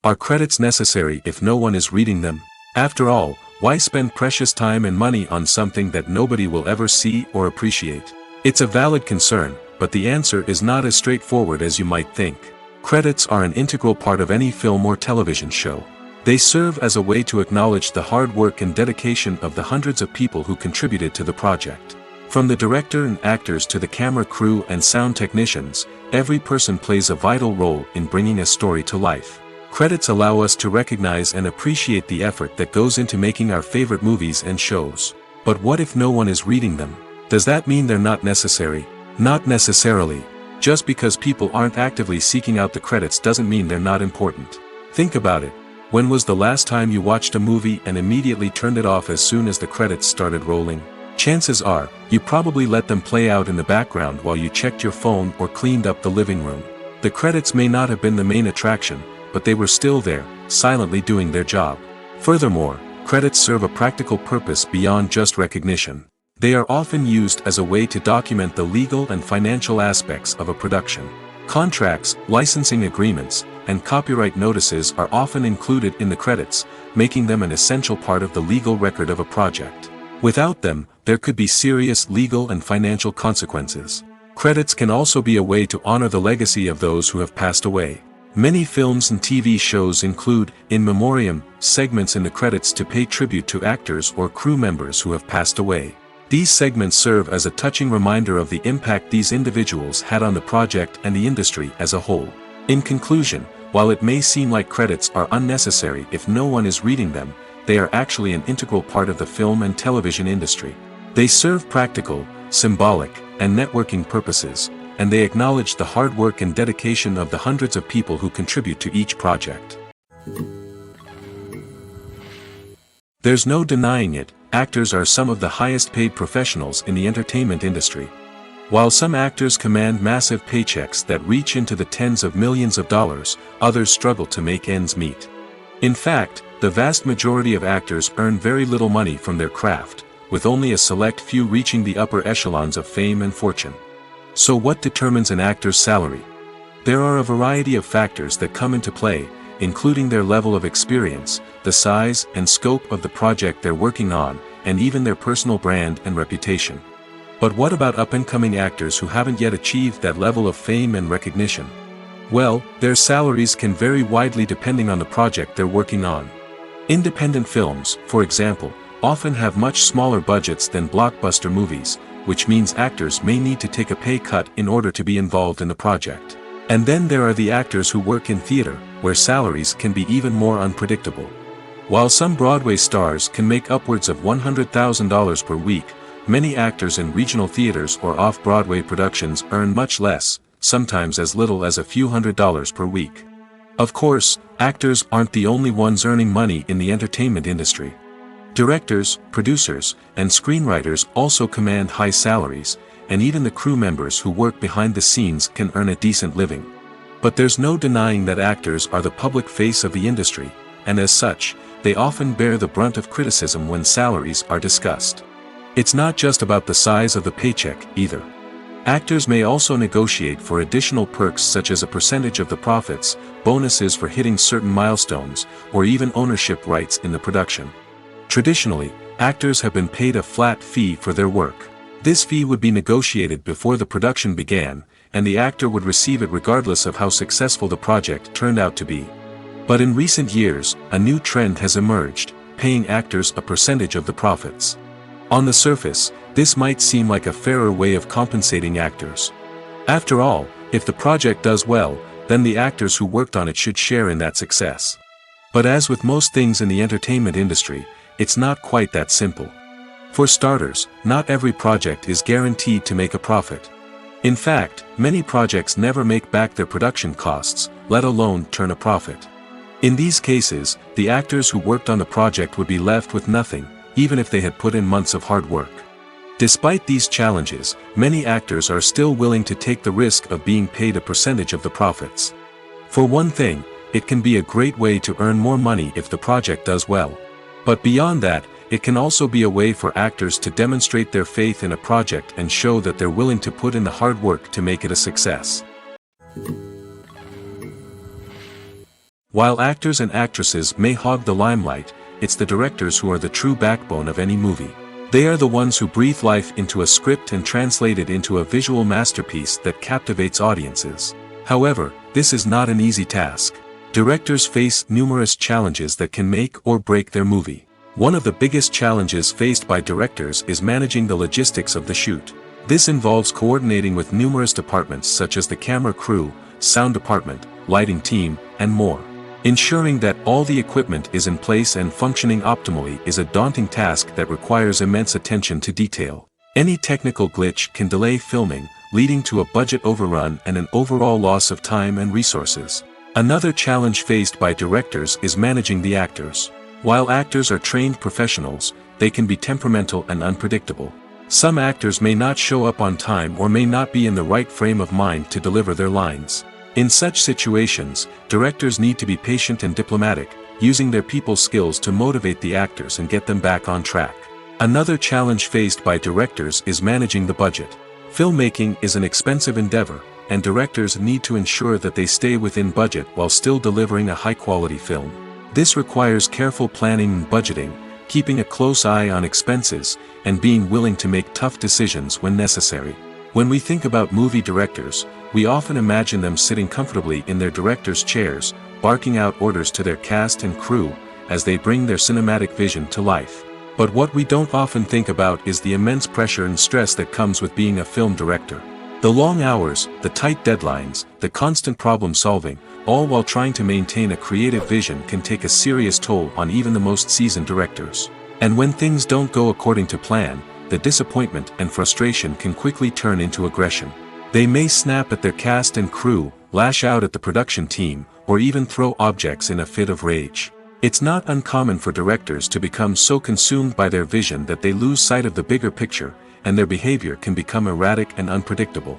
Are credits necessary if no one is reading them? After all, why spend precious time and money on something that nobody will ever see or appreciate? It's a valid concern, but the answer is not as straightforward as you might think. Credits are an integral part of any film or television show. They serve as a way to acknowledge the hard work and dedication of the hundreds of people who contributed to the project. From the director and actors to the camera crew and sound technicians, every person plays a vital role in bringing a story to life. Credits allow us to recognize and appreciate the effort that goes into making our favorite movies and shows. But what if no one is reading them? Does that mean they're not necessary? Not necessarily. Just because people aren't actively seeking out the credits doesn't mean they're not important. Think about it. When was the last time you watched a movie and immediately turned it off as soon as the credits started rolling? Chances are, you probably let them play out in the background while you checked your phone or cleaned up the living room. The credits may not have been the main attraction, but they were still there, silently doing their job. Furthermore, credits serve a practical purpose beyond just recognition. They are often used as a way to document the legal and financial aspects of a production. Contracts, licensing agreements, and copyright notices are often included in the credits, making them an essential part of the legal record of a project. Without them, there could be serious legal and financial consequences. Credits can also be a way to honor the legacy of those who have passed away. Many films and TV shows include, in memoriam, segments in the credits to pay tribute to actors or crew members who have passed away. These segments serve as a touching reminder of the impact these individuals had on the project and the industry as a whole. In conclusion, while it may seem like credits are unnecessary if no one is reading them, they are actually an integral part of the film and television industry. They serve practical, symbolic, and networking purposes, and they acknowledge the hard work and dedication of the hundreds of people who contribute to each project. There's no denying it, actors are some of the highest paid professionals in the entertainment industry. While some actors command massive paychecks that reach into the tens of millions of dollars, others struggle to make ends meet. In fact, the vast majority of actors earn very little money from their craft, with only a select few reaching the upper echelons of fame and fortune. So what determines an actor's salary? There are a variety of factors that come into play, including their level of experience, the size and scope of the project they're working on, and even their personal brand and reputation. But what about up-and-coming actors who haven't yet achieved that level of fame and recognition? Well, their salaries can vary widely depending on the project they're working on. Independent films, for example, often have much smaller budgets than blockbuster movies, which means actors may need to take a pay cut in order to be involved in the project. And then there are the actors who work in theater, where salaries can be even more unpredictable. While some Broadway stars can make upwards of $100,000 per week, many actors in regional theaters or off-Broadway productions earn much less, sometimes as little as a few $100s per week. Of course, actors aren't the only ones earning money in the entertainment industry. Directors, producers, and screenwriters also command high salaries, and even the crew members who work behind the scenes can earn a decent living. But there's no denying that actors are the public face of the industry, and as such, they often bear the brunt of criticism when salaries are discussed. It's not just about the size of the paycheck, either. Actors may also negotiate for additional perks such as a percentage of the profits, bonuses for hitting certain milestones, or even ownership rights in the production. Traditionally, actors have been paid a flat fee for their work. This fee would be negotiated before the production began, and the actor would receive it regardless of how successful the project turned out to be. But in recent years, a new trend has emerged, paying actors a percentage of the profits. On the surface, this might seem like a fairer way of compensating actors. After all, if the project does well, then the actors who worked on it should share in that success. But as with most things in the entertainment industry, it's not quite that simple. For starters, not every project is guaranteed to make a profit. In fact, many projects never make back their production costs, let alone turn a profit. In these cases, the actors who worked on the project would be left with nothing, even if they had put in months of hard work. Despite these challenges, many actors are still willing to take the risk of being paid a percentage of the profits. For one thing, it can be a great way to earn more money if the project does well. But beyond that, it can also be a way for actors to demonstrate their faith in a project and show that they're willing to put in the hard work to make it a success. While actors and actresses may hog the limelight, it's the directors who are the true backbone of any movie. They are the ones who breathe life into a script and translate it into a visual masterpiece that captivates audiences. However, this is not an easy task. Directors face numerous challenges that can make or break their movie. One of the biggest challenges faced by directors is managing the logistics of the shoot. This involves coordinating with numerous departments such as the camera crew, sound department, lighting team, and more. Ensuring that all the equipment is in place and functioning optimally is a daunting task that requires immense attention to detail. Any technical glitch can delay filming, leading to a budget overrun and an overall loss of time and resources. Another challenge faced by directors is managing the actors. While actors are trained professionals, they can be temperamental and unpredictable. Some actors may not show up on time or may not be in the right frame of mind to deliver their lines. In such situations, directors need to be patient and diplomatic, using their people skills to motivate the actors and get them back on track. Another challenge faced by directors is managing the budget. Filmmaking is an expensive endeavor, and directors need to ensure that they stay within budget while still delivering a high-quality film. This requires careful planning and budgeting, keeping a close eye on expenses, and being willing to make tough decisions when necessary. When we think about movie directors, we often imagine them sitting comfortably in their director's chairs, barking out orders to their cast and crew, as they bring their cinematic vision to life. But what we don't often think about is the immense pressure and stress that comes with being a film director. The long hours, the tight deadlines, the constant problem solving, all while trying to maintain a creative vision can take a serious toll on even the most seasoned directors. And when things don't go according to plan, the disappointment and frustration can quickly turn into aggression. They may snap at their cast and crew, lash out at the production team, or even throw objects in a fit of rage. It's not uncommon for directors to become so consumed by their vision that they lose sight of the bigger picture, and their behavior can become erratic and unpredictable.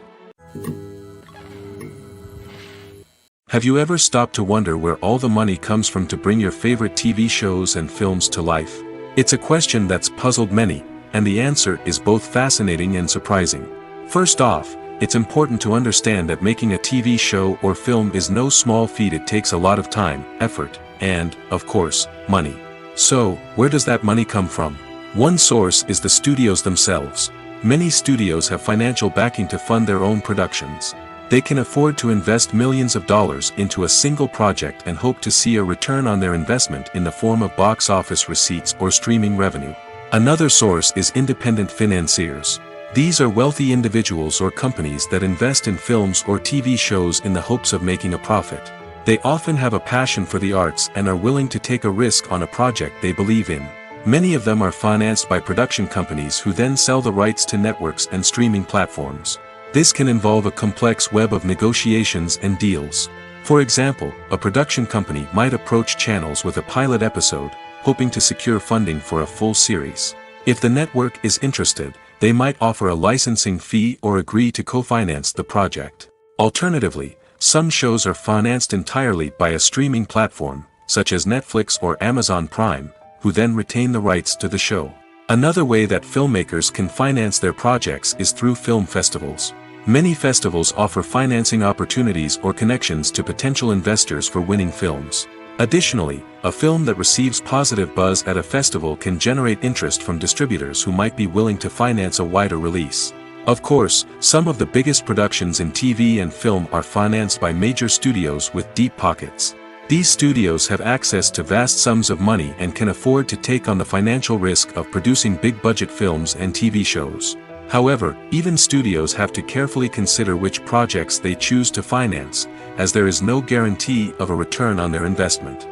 Have you ever stopped to wonder where all the money comes from to bring your favorite TV shows and films to life? It's a question that's puzzled many, and the answer is both fascinating and surprising. First off, it's important to understand that making a TV show or film is no small feat. It takes a lot of time, effort, and, of course, money. So, where does that money come from? One source is the studios themselves. Many studios have financial backing to fund their own productions. They can afford to invest millions of dollars into a single project and hope to see a return on their investment in the form of box office receipts or streaming revenue. Another source is independent financiers. These are wealthy individuals or companies that invest in films or TV shows in the hopes of making a profit. They often have a passion for the arts and are willing to take a risk on a project they believe in. Many of them are financed by production companies who then sell the rights to networks and streaming platforms. This can involve a complex web of negotiations and deals. For example, a production company might approach channels with a pilot episode, hoping to secure funding for a full series. If the network is interested, they might offer a licensing fee or agree to co-finance the project. Alternatively, some shows are financed entirely by a streaming platform, such as Netflix or Amazon Prime, who then retain the rights to the show. Another way that filmmakers can finance their projects is through film festivals. Many festivals offer financing opportunities or connections to potential investors for winning films. Additionally, a film that receives positive buzz at a festival can generate interest from distributors who might be willing to finance a wider release. Of course, some of the biggest productions in TV and film are financed by major studios with deep pockets. These studios have access to vast sums of money and can afford to take on the financial risk of producing big-budget films and TV shows. However, even studios have to carefully consider which projects they choose to finance, as there is no guarantee of a return on their investment.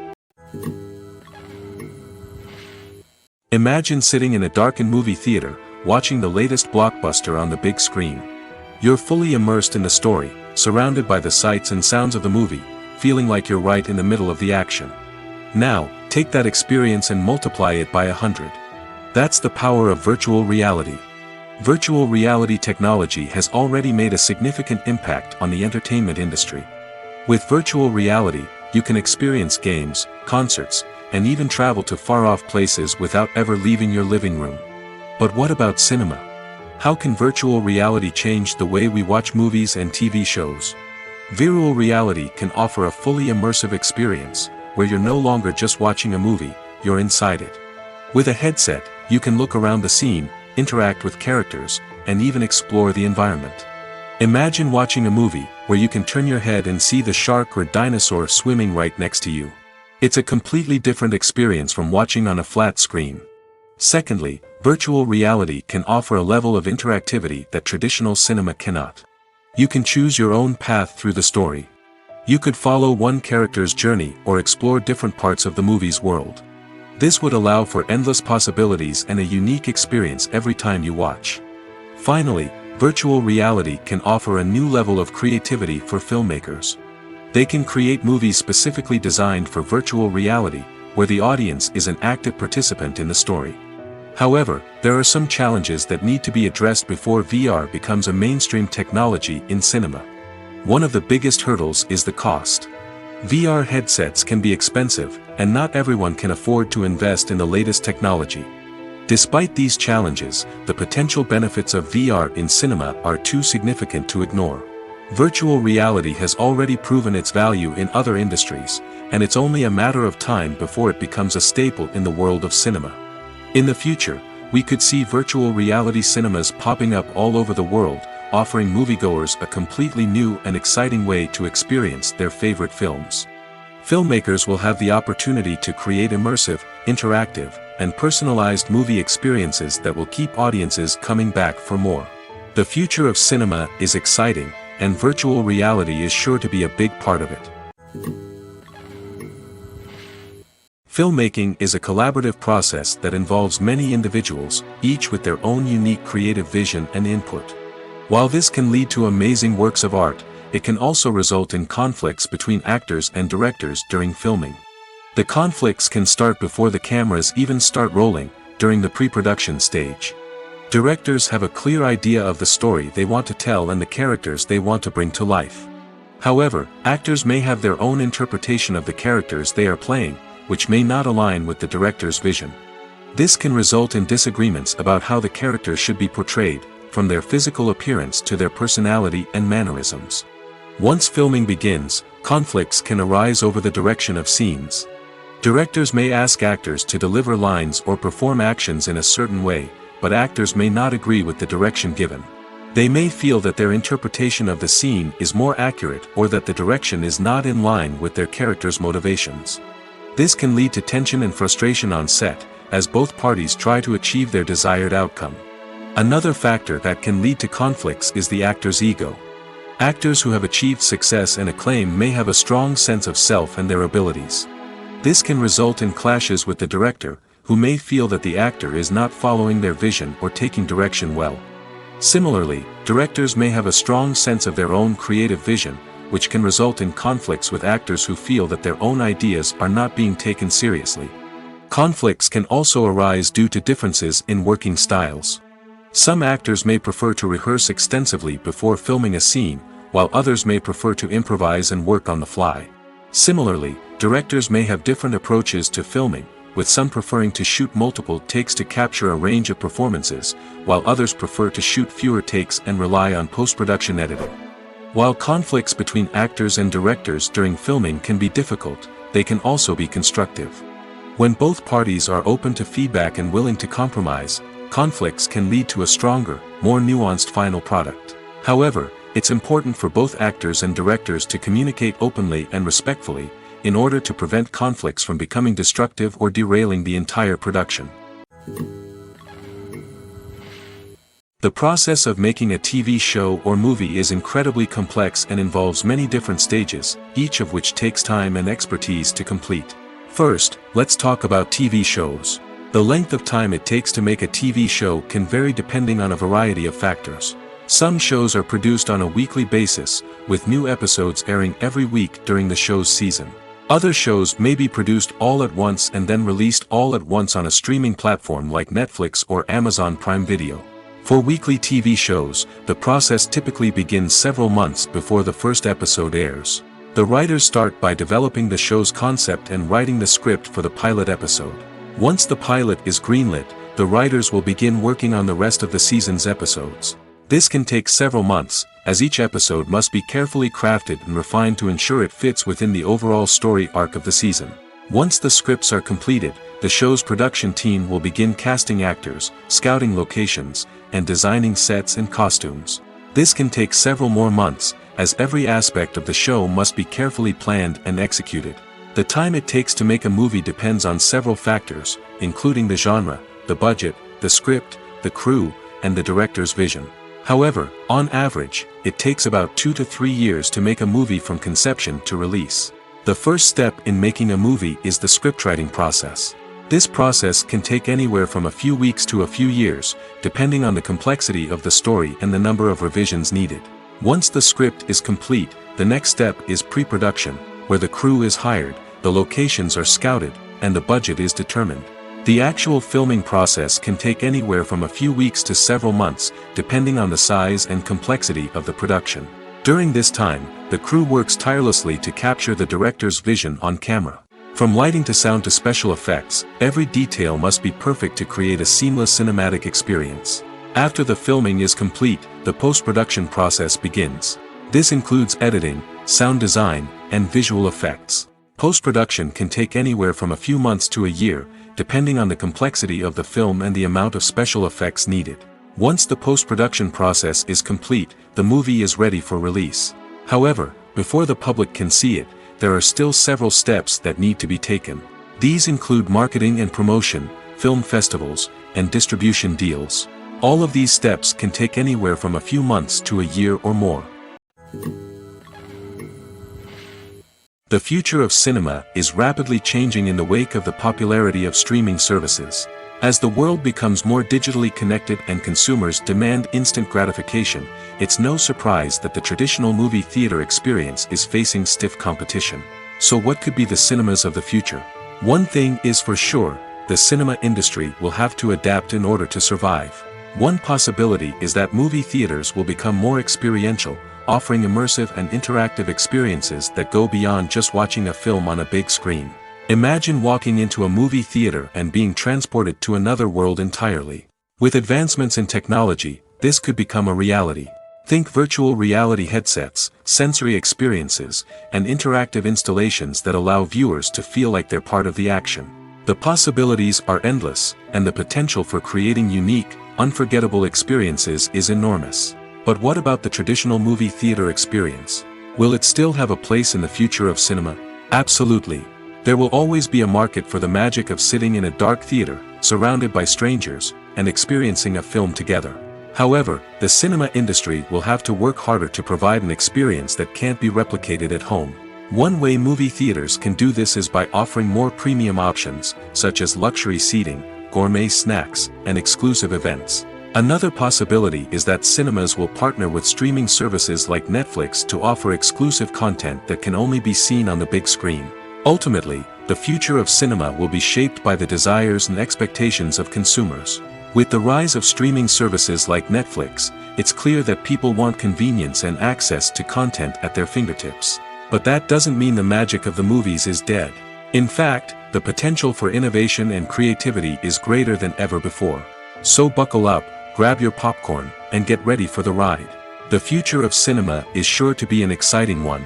Imagine sitting in a darkened movie theater, watching the latest blockbuster on the big screen. You're fully immersed in the story, surrounded by the sights and sounds of the movie, feeling like you're right in the middle of the action. Now, take that experience and multiply it by 100. That's the power of virtual reality. Virtual reality technology has already made a significant impact on the entertainment industry. With virtual reality, you can experience games, concerts, and even travel to far-off places without ever leaving your living room. But what about cinema? How can virtual reality change the way we watch movies and TV shows? Virtual reality can offer a fully immersive experience, where you're no longer just watching a movie, you're inside it. With a headset, you can look around the scene, interact with characters, and even explore the environment. Imagine watching a movie where you can turn your head and see the shark or dinosaur swimming right next to you. It's a completely different experience from watching on a flat screen. Secondly, virtual reality can offer a level of interactivity that traditional cinema cannot. You can choose your own path through the story. You could follow one character's journey or explore different parts of the movie's world. This would allow for endless possibilities and a unique experience every time you watch. Finally, virtual reality can offer a new level of creativity for filmmakers. They can create movies specifically designed for virtual reality, where the audience is an active participant in the story. However, there are some challenges that need to be addressed before VR becomes a mainstream technology in cinema. One of the biggest hurdles is the cost. VR headsets can be expensive, and not everyone can afford to invest in the latest technology. Despite these challenges, the potential benefits of VR in cinema are too significant to ignore. Virtual reality has already proven its value in other industries, and it's only a matter of time before it becomes a staple in the world of cinema. In the future, we could see virtual reality cinemas popping up all over the world, offering moviegoers a completely new and exciting way to experience their favorite films. Filmmakers will have the opportunity to create immersive, interactive, and personalized movie experiences that will keep audiences coming back for more. The future of cinema is exciting, and virtual reality is sure to be a big part of it. Filmmaking is a collaborative process that involves many individuals, each with their own unique creative vision and input. While this can lead to amazing works of art, it can also result in conflicts between actors and directors during filming. The conflicts can start before the cameras even start rolling, during the pre-production stage. Directors have a clear idea of the story they want to tell and the characters they want to bring to life. However, actors may have their own interpretation of the characters they are playing, which may not align with the director's vision. This can result in disagreements about how the characters should be portrayed, from their physical appearance to their personality and mannerisms. Once filming begins, conflicts can arise over the direction of scenes. Directors may ask actors to deliver lines or perform actions in a certain way, but actors may not agree with the direction given. They may feel that their interpretation of the scene is more accurate or that the direction is not in line with their character's motivations. This can lead to tension and frustration on set, as both parties try to achieve their desired outcome. Another factor that can lead to conflicts is the actor's ego. Actors who have achieved success and acclaim may have a strong sense of self and their abilities. This can result in clashes with the director, who may feel that the actor is not following their vision or taking direction well. Similarly, directors may have a strong sense of their own creative vision, which can result in conflicts with actors who feel that their own ideas are not being taken seriously. Conflicts can also arise due to differences in working styles. Some actors may prefer to rehearse extensively before filming a scene, while others may prefer to improvise and work on the fly. Similarly, directors may have different approaches to filming, with some preferring to shoot multiple takes to capture a range of performances, while others prefer to shoot fewer takes and rely on post-production editing. While conflicts between actors and directors during filming can be difficult, they can also be constructive. When both parties are open to feedback and willing to compromise, conflicts can lead to a stronger, more nuanced final product. However, it's important for both actors and directors to communicate openly and respectfully, in order to prevent conflicts from becoming destructive or derailing the entire production. The process of making a TV show or movie is incredibly complex and involves many different stages, each of which takes time and expertise to complete. First, let's talk about TV shows. The length of time it takes to make a TV show can vary depending on a variety of factors. Some shows are produced on a weekly basis, with new episodes airing every week during the show's season. Other shows may be produced all at once and then released all at once on a streaming platform like Netflix or Amazon Prime Video. For weekly TV shows, the process typically begins several months before the first episode airs. The writers start by developing the show's concept and writing the script for the pilot episode. Once the pilot is greenlit, the writers will begin working on the rest of the season's episodes. This can take several months, as each episode must be carefully crafted and refined to ensure it fits within the overall story arc of the season. Once the scripts are completed, the show's production team will begin casting actors, scouting locations, and designing sets and costumes. This can take several more months, as every aspect of the show must be carefully planned and executed. The time it takes to make a movie depends on several factors, including the genre, the budget, the script, the crew, and the director's vision. However, on average, it takes about 2 to 3 years to make a movie from conception to release. The first step in making a movie is the scriptwriting process. This process can take anywhere from a few weeks to a few years, depending on the complexity of the story and the number of revisions needed. Once the script is complete, the next step is pre-production, where the crew is hired, the locations are scouted, and the budget is determined. The actual filming process can take anywhere from a few weeks to several months, depending on the size and complexity of the production. During this time, the crew works tirelessly to capture the director's vision on camera. From lighting to sound to special effects, every detail must be perfect to create a seamless cinematic experience. After the filming is complete, the post-production process begins. This includes editing, sound design, and visual effects. Post-production can take anywhere from a few months to a year, depending on the complexity of the film and the amount of special effects needed. Once the post-production process is complete, the movie is ready for release. However, before the public can see it, there are still several steps that need to be taken. These include marketing and promotion, film festivals, and distribution deals. All of these steps can take anywhere from a few months to a year or more. The future of cinema is rapidly changing in the wake of the popularity of streaming services. As the world becomes more digitally connected and consumers demand instant gratification, it's no surprise that the traditional movie theater experience is facing stiff competition. So what could be the cinemas of the future? One thing is for sure, the cinema industry will have to adapt in order to survive. One possibility is that movie theaters will become more experiential, offering immersive and interactive experiences that go beyond just watching a film on a big screen. Imagine walking into a movie theater and being transported to another world entirely. With advancements in technology, this could become a reality. Think virtual reality headsets, sensory experiences, and interactive installations that allow viewers to feel like they're part of the action. The possibilities are endless, and the potential for creating unique, unforgettable experiences is enormous. But what about the traditional movie theater experience? Will it still have a place in the future of cinema? Absolutely. There will always be a market for the magic of sitting in a dark theater, surrounded by strangers, and experiencing a film together. However, the cinema industry will have to work harder to provide an experience that can't be replicated at home. One way movie theaters can do this is by offering more premium options, such as luxury seating, gourmet snacks, and exclusive events. Another possibility is that cinemas will partner with streaming services like Netflix to offer exclusive content that can only be seen on the big screen. Ultimately, the future of cinema will be shaped by the desires and expectations of consumers. With the rise of streaming services like Netflix, it's clear that people want convenience and access to content at their fingertips. But that doesn't mean the magic of the movies is dead. In fact, the potential for innovation and creativity is greater than ever before. So buckle up, grab your popcorn, and get ready for the ride. The future of cinema is sure to be an exciting one.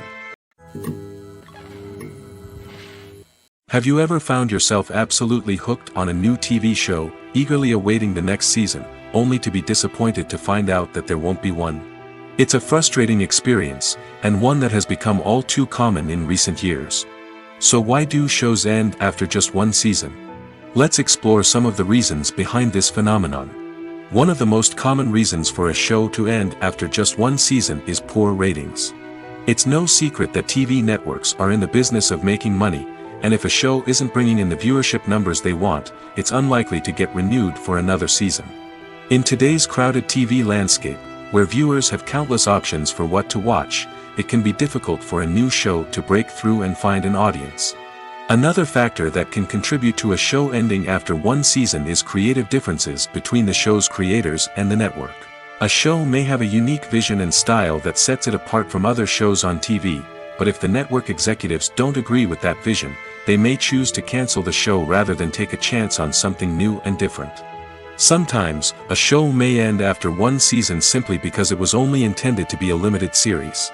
Have you ever found yourself absolutely hooked on a new TV show, eagerly awaiting the next season, only to be disappointed to find out that there won't be one? It's a frustrating experience, and one that has become all too common in recent years. So why do shows end after just one season? Let's explore some of the reasons behind this phenomenon. One of the most common reasons for a show to end after just one season is poor ratings. It's no secret that TV networks are in the business of making money, and if a show isn't bringing in the viewership numbers they want, it's unlikely to get renewed for another season. In today's crowded TV landscape, where viewers have countless options for what to watch, it can be difficult for a new show to break through and find an audience. Another factor that can contribute to a show ending after one season is creative differences between the show's creators and the network. A show may have a unique vision and style that sets it apart from other shows on TV, but if the network executives don't agree with that vision, they may choose to cancel the show rather than take a chance on something new and different. Sometimes, a show may end after one season simply because it was only intended to be a limited series.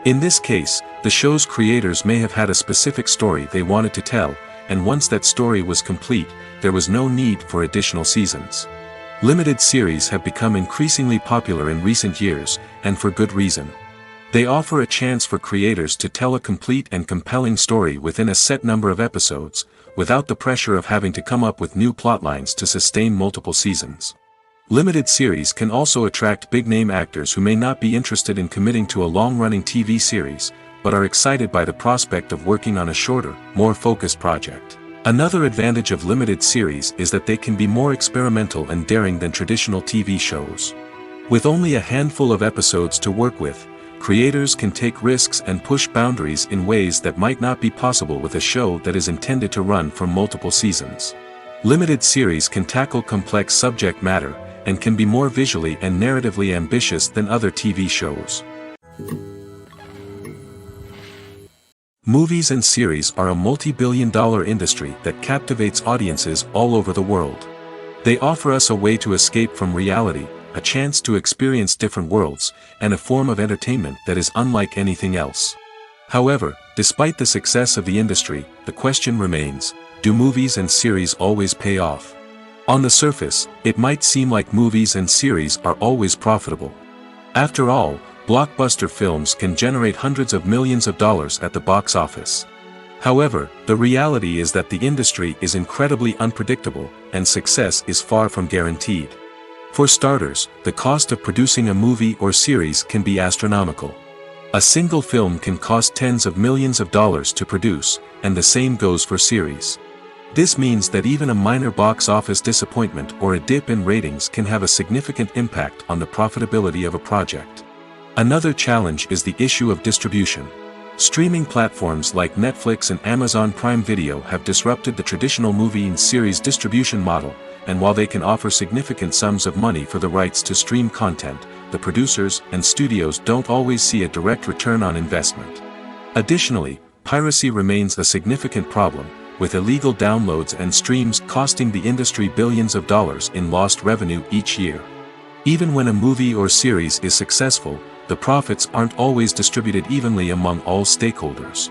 In this case, the show's creators may have had a specific story they wanted to tell, and once that story was complete, there was no need for additional seasons. Limited series have become increasingly popular in recent years, and for good reason. They offer a chance for creators to tell a complete and compelling story within a set number of episodes, without the pressure of having to come up with new plotlines to sustain multiple seasons. Limited series can also attract big-name actors who may not be interested in committing to a long-running TV series, but are excited by the prospect of working on a shorter, more focused project. Another advantage of limited series is that they can be more experimental and daring than traditional TV shows. With only a handful of episodes to work with, creators can take risks and push boundaries in ways that might not be possible with a show that is intended to run for multiple seasons. Limited series can tackle complex subject matter, and can be more visually and narratively ambitious than other TV shows. Movies and series are a multi-billion-dollar industry that captivates audiences all over the world. They offer us a way to escape from reality, a chance to experience different worlds, and a form of entertainment that is unlike anything else. However, despite the success of the industry, the question remains, do movies and series always pay off? On the surface, it might seem like movies and series are always profitable. After all, blockbuster films can generate hundreds of millions of dollars at the box office. However, the reality is that the industry is incredibly unpredictable, and success is far from guaranteed. For starters, the cost of producing a movie or series can be astronomical. A single film can cost tens of millions of dollars to produce, and the same goes for series. This means that even a minor box office disappointment or a dip in ratings can have a significant impact on the profitability of a project. Another challenge is the issue of distribution. Streaming platforms like Netflix and Amazon Prime Video have disrupted the traditional movie and series distribution model, and while they can offer significant sums of money for the rights to stream content, the producers and studios don't always see a direct return on investment. Additionally, piracy remains a significant problem, with illegal downloads and streams costing the industry billions of dollars in lost revenue each year. Even when a movie or series is successful, the profits aren't always distributed evenly among all stakeholders.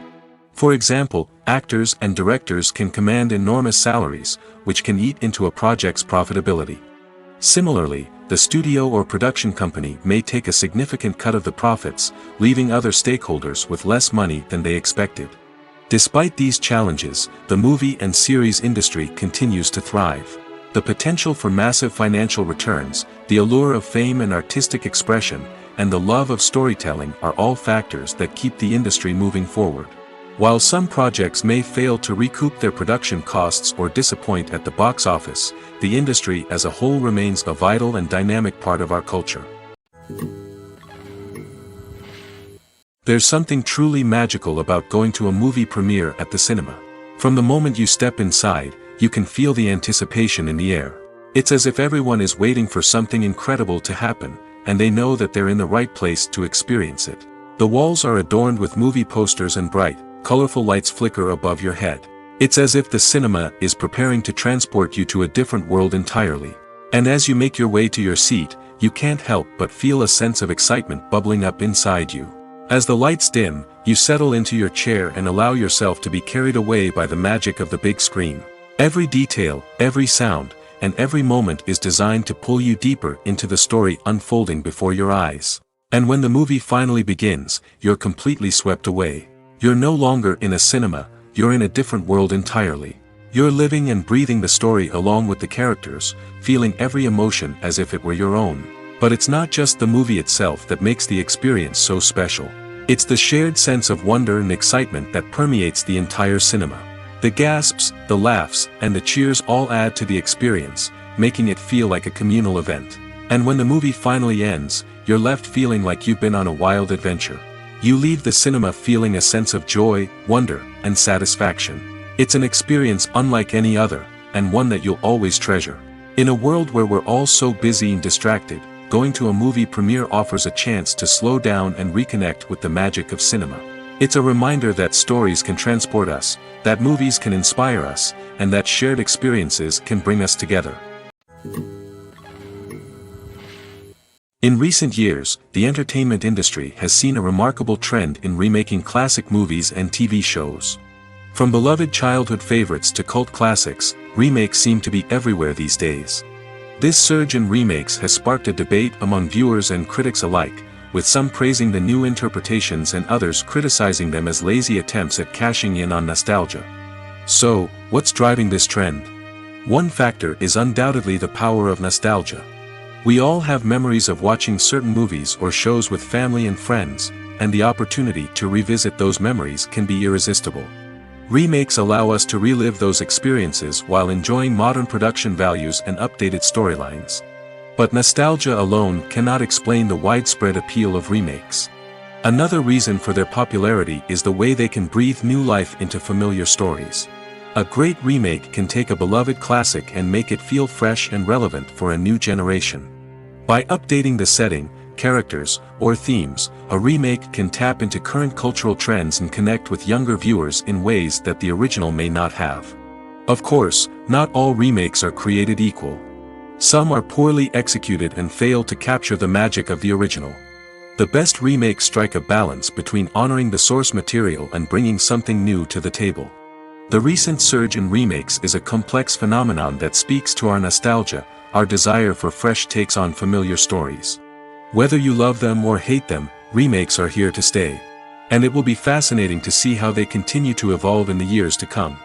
For example, actors and directors can command enormous salaries, which can eat into a project's profitability. Similarly, the studio or production company may take a significant cut of the profits, leaving other stakeholders with less money than they expected. Despite these challenges, the movie and series industry continues to thrive. The potential for massive financial returns, the allure of fame and artistic expression, and the love of storytelling are all factors that keep the industry moving forward. While some projects may fail to recoup their production costs or disappoint at the box office, the industry as a whole remains a vital and dynamic part of our culture. There's something truly magical about going to a movie premiere at the cinema. From the moment you step inside, you can feel the anticipation in the air. It's as if everyone is waiting for something incredible to happen, and they know that they're in the right place to experience it. The walls are adorned with movie posters and bright, colorful lights flicker above your head. It's as if the cinema is preparing to transport you to a different world entirely. And as you make your way to your seat, you can't help but feel a sense of excitement bubbling up inside you. As the lights dim, you settle into your chair and allow yourself to be carried away by the magic of the big screen. Every detail, every sound, and every moment is designed to pull you deeper into the story unfolding before your eyes. And when the movie finally begins, you're completely swept away. You're no longer in a cinema, you're in a different world entirely. You're living and breathing the story along with the characters, feeling every emotion as if it were your own. But it's not just the movie itself that makes the experience so special. It's the shared sense of wonder and excitement that permeates the entire cinema. The gasps, the laughs, and the cheers all add to the experience, making it feel like a communal event. And when the movie finally ends, you're left feeling like you've been on a wild adventure. You leave the cinema feeling a sense of joy, wonder, and satisfaction. It's an experience unlike any other, and one that you'll always treasure. In a world where we're all so busy and distracted, going to a movie premiere offers a chance to slow down and reconnect with the magic of cinema. It's a reminder that stories can transport us, that movies can inspire us, and that shared experiences can bring us together. In recent years, the entertainment industry has seen a remarkable trend in remaking classic movies and TV shows. From beloved childhood favorites to cult classics, remakes seem to be everywhere these days. This surge in remakes has sparked a debate among viewers and critics alike, with some praising the new interpretations and others criticizing them as lazy attempts at cashing in on nostalgia. So, what's driving this trend? One factor is undoubtedly the power of nostalgia. We all have memories of watching certain movies or shows with family and friends, and the opportunity to revisit those memories can be irresistible. Remakes allow us to relive those experiences while enjoying modern production values and updated storylines. But nostalgia alone cannot explain the widespread appeal of remakes. Another reason for their popularity is the way they can breathe new life into familiar stories. A great remake can take a beloved classic and make it feel fresh and relevant for a new generation. By updating the setting, characters, or themes, a remake can tap into current cultural trends and connect with younger viewers in ways that the original may not have. Of course, not all remakes are created equal. Some are poorly executed and fail to capture the magic of the original. The best remakes strike a balance between honoring the source material and bringing something new to the table. The recent surge in remakes is a complex phenomenon that speaks to our nostalgia, our desire for fresh takes on familiar stories. Whether you love them or hate them, remakes are here to stay. And it will be fascinating to see how they continue to evolve in the years to come.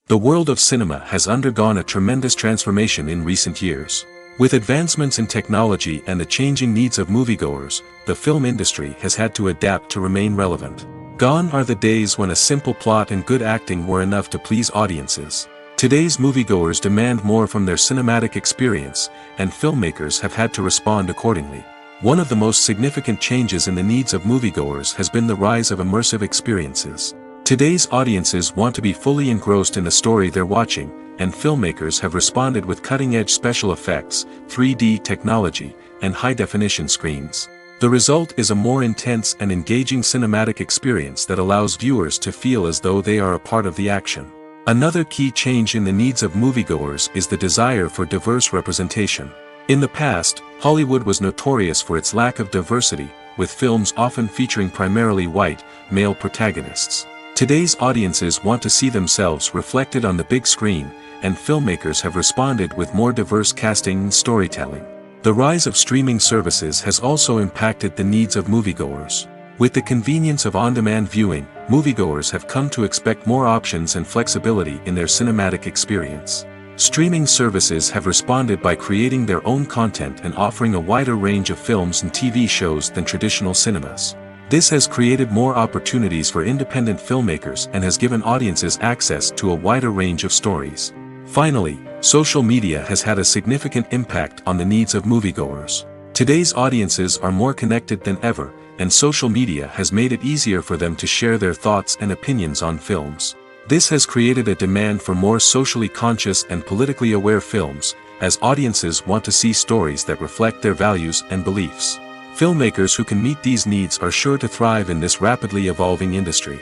The world of cinema has undergone a tremendous transformation in recent years. With advancements in technology and the changing needs of moviegoers, the film industry has had to adapt to remain relevant. Gone are the days when a simple plot and good acting were enough to please audiences. Today's moviegoers demand more from their cinematic experience, and filmmakers have had to respond accordingly. One of the most significant changes in the needs of moviegoers has been the rise of immersive experiences. Today's audiences want to be fully engrossed in the story they're watching, and filmmakers have responded with cutting-edge special effects, 3D technology, and high-definition screens. The result is a more intense and engaging cinematic experience that allows viewers to feel as though they are a part of the action. Another key change in the needs of moviegoers is the desire for diverse representation. In the past, Hollywood was notorious for its lack of diversity, with films often featuring primarily white, male protagonists. Today's audiences want to see themselves reflected on the big screen, and filmmakers have responded with more diverse casting and storytelling. The rise of streaming services has also impacted the needs of moviegoers. With the convenience of on-demand viewing, moviegoers have come to expect more options and flexibility in their cinematic experience. Streaming services have responded by creating their own content and offering a wider range of films and TV shows than traditional cinemas. This has created more opportunities for independent filmmakers and has given audiences access to a wider range of stories. Finally, social media has had a significant impact on the needs of moviegoers. Today's audiences are more connected than ever, and social media has made it easier for them to share their thoughts and opinions on films. This has created a demand for more socially conscious and politically aware films, as audiences want to see stories that reflect their values and beliefs. Filmmakers who can meet these needs are sure to thrive in this rapidly evolving industry.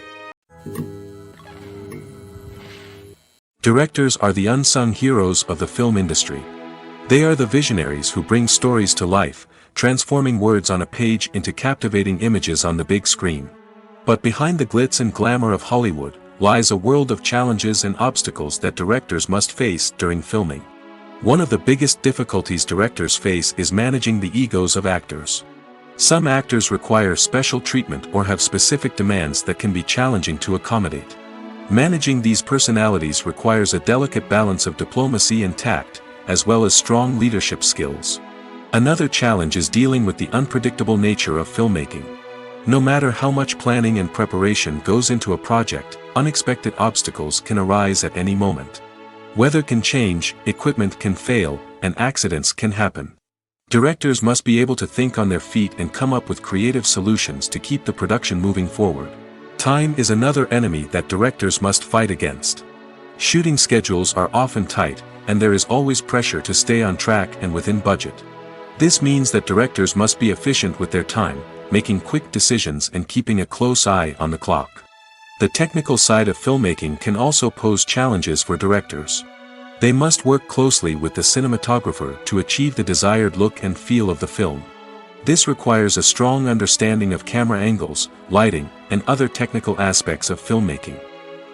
Directors are the unsung heroes of the film industry. They are the visionaries who bring stories to life, transforming words on a page into captivating images on the big screen. But behind the glitz and glamour of Hollywood lies a world of challenges and obstacles that directors must face during filming. One of the biggest difficulties directors face is managing the egos of actors. Some actors require special treatment or have specific demands that can be challenging to accommodate. Managing these personalities requires a delicate balance of diplomacy and tact, as well as strong leadership skills. Another challenge is dealing with the unpredictable nature of filmmaking. No matter how much planning and preparation goes into a project, unexpected obstacles can arise at any moment. Weather can change, equipment can fail, and accidents can happen. Directors must be able to think on their feet and come up with creative solutions to keep the production moving forward. Time is another enemy that directors must fight against. Shooting schedules are often tight, and there is always pressure to stay on track and within budget. This means that directors must be efficient with their time, making quick decisions and keeping a close eye on the clock. The technical side of filmmaking can also pose challenges for directors. They must work closely with the cinematographer to achieve the desired look and feel of the film. This requires a strong understanding of camera angles, lighting, and other technical aspects of filmmaking.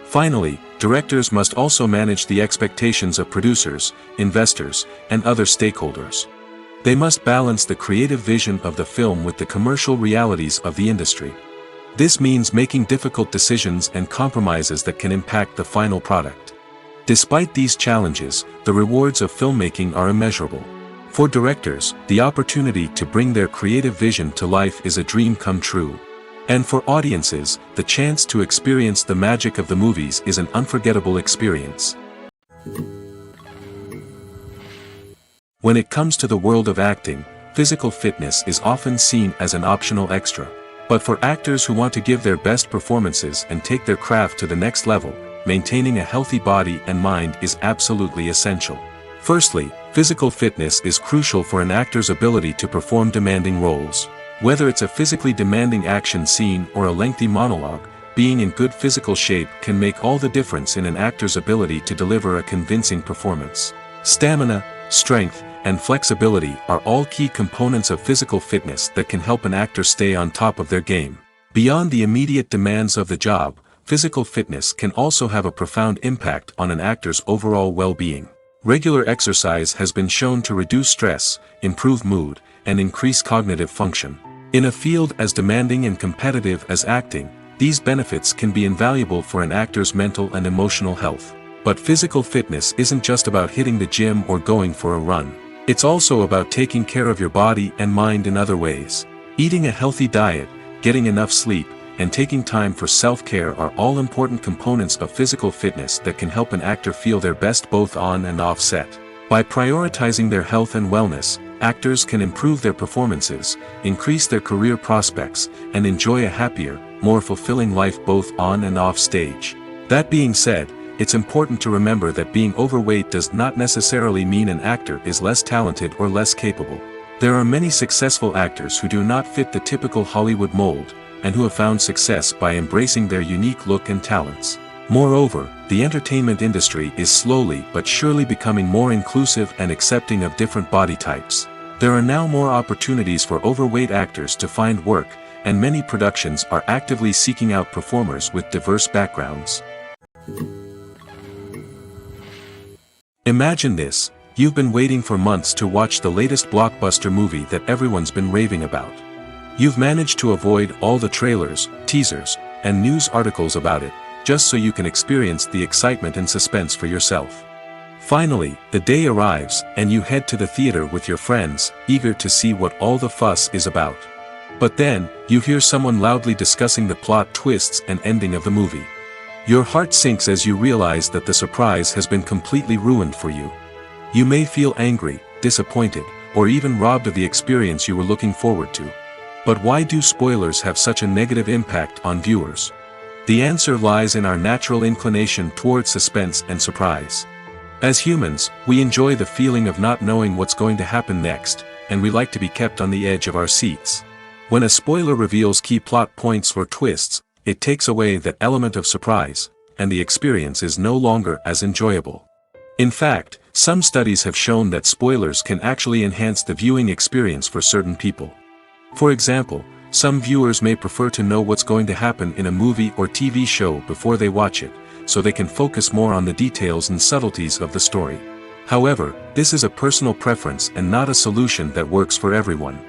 Finally, directors must also manage the expectations of producers, investors, and other stakeholders. They must balance the creative vision of the film with the commercial realities of the industry. This means making difficult decisions and compromises that can impact the final product. Despite these challenges, the rewards of filmmaking are immeasurable. For directors, the opportunity to bring their creative vision to life is a dream come true. And for audiences, the chance to experience the magic of the movies is an unforgettable experience. When it comes to the world of acting, physical fitness is often seen as an optional extra. But for actors who want to give their best performances and take their craft to the next level, maintaining a healthy body and mind is absolutely essential. Firstly, physical fitness is crucial for an actor's ability to perform demanding roles. Whether it's a physically demanding action scene or a lengthy monologue, being in good physical shape can make all the difference in an actor's ability to deliver a convincing performance. Stamina, strength, and flexibility are all key components of physical fitness that can help an actor stay on top of their game. Beyond the immediate demands of the job, physical fitness can also have a profound impact on an actor's overall well-being. Regular exercise has been shown to reduce stress, improve mood, and increase cognitive function. In a field as demanding and competitive as acting, these benefits can be invaluable for an actor's mental and emotional health. But physical fitness isn't just about hitting the gym or going for a run. It's also about taking care of your body and mind in other ways. Eating a healthy diet, getting enough sleep, and taking time for self-care are all important components of physical fitness that can help an actor feel their best both on and off set. By prioritizing their health and wellness, actors can improve their performances, increase their career prospects, and enjoy a happier, more fulfilling life both on and off stage. That being said, it's important to remember that being overweight does not necessarily mean an actor is less talented or less capable. There are many successful actors who do not fit the typical Hollywood mold, and who have found success by embracing their unique look and talents. Moreover, the entertainment industry is slowly but surely becoming more inclusive and accepting of different body types. There are now more opportunities for overweight actors to find work, and many productions are actively seeking out performers with diverse backgrounds. Imagine this: you've been waiting for months to watch the latest blockbuster movie that everyone's been raving about. You've managed to avoid all the trailers, teasers, and news articles about it, just so you can experience the excitement and suspense for yourself. Finally, the day arrives, and you head to the theater with your friends, eager to see what all the fuss is about. But then, you hear someone loudly discussing the plot twists and ending of the movie. Your heart sinks as you realize that the surprise has been completely ruined for you. You may feel angry, disappointed, or even robbed of the experience you were looking forward to. But why do spoilers have such a negative impact on viewers? The answer lies in our natural inclination toward suspense and surprise. As humans, we enjoy the feeling of not knowing what's going to happen next, and we like to be kept on the edge of our seats. When a spoiler reveals key plot points or twists, it takes away that element of surprise, and the experience is no longer as enjoyable. In fact, some studies have shown that spoilers can actually enhance the viewing experience for certain people. For example, some viewers may prefer to know what's going to happen in a movie or TV show before they watch it, so they can focus more on the details and subtleties of the story. However, this is a personal preference and not a solution that works for everyone.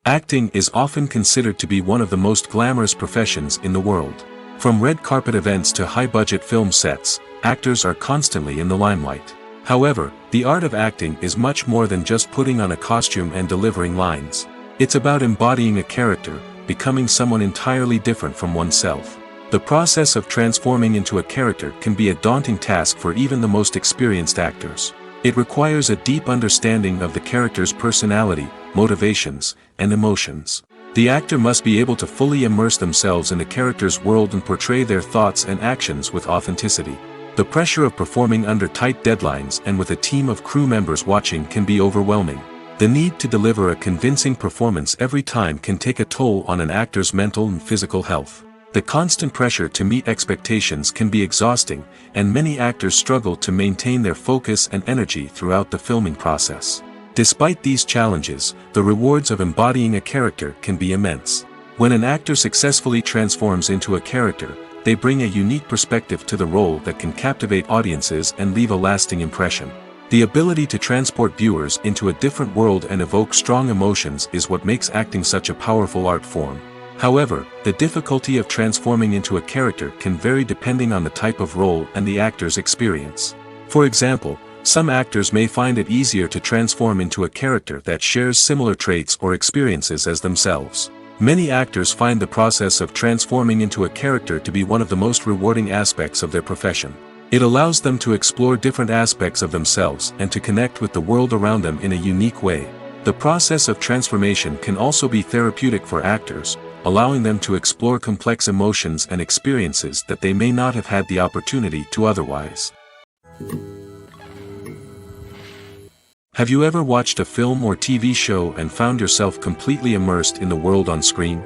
Acting is often considered to be one of the most glamorous professions in the world. From red carpet events to high-budget film sets, actors are constantly in the limelight. However, the art of acting is much more than just putting on a costume and delivering lines. It's about embodying a character, becoming someone entirely different from oneself. The process of transforming into a character can be a daunting task for even the most experienced actors. It requires a deep understanding of the character's personality, motivations, and emotions. The actor must be able to fully immerse themselves in the character's world and portray their thoughts and actions with authenticity. The pressure of performing under tight deadlines and with a team of crew members watching can be overwhelming. The need to deliver a convincing performance every time can take a toll on an actor's mental and physical health. The constant pressure to meet expectations can be exhausting, and many actors struggle to maintain their focus and energy throughout the filming process. Despite these challenges, the rewards of embodying a character can be immense. When an actor successfully transforms into a character, they bring a unique perspective to the role that can captivate audiences and leave a lasting impression. The ability to transport viewers into a different world and evoke strong emotions is what makes acting such a powerful art form. However, the difficulty of transforming into a character can vary depending on the type of role and the actor's experience. For example, some actors may find it easier to transform into a character that shares similar traits or experiences as themselves. Many actors find the process of transforming into a character to be one of the most rewarding aspects of their profession. It allows them to explore different aspects of themselves and to connect with the world around them in a unique way. The process of transformation can also be therapeutic for actors, allowing them to explore complex emotions and experiences that they may not have had the opportunity to otherwise. Have you ever watched a film or TV show and found yourself completely immersed in the world on screen?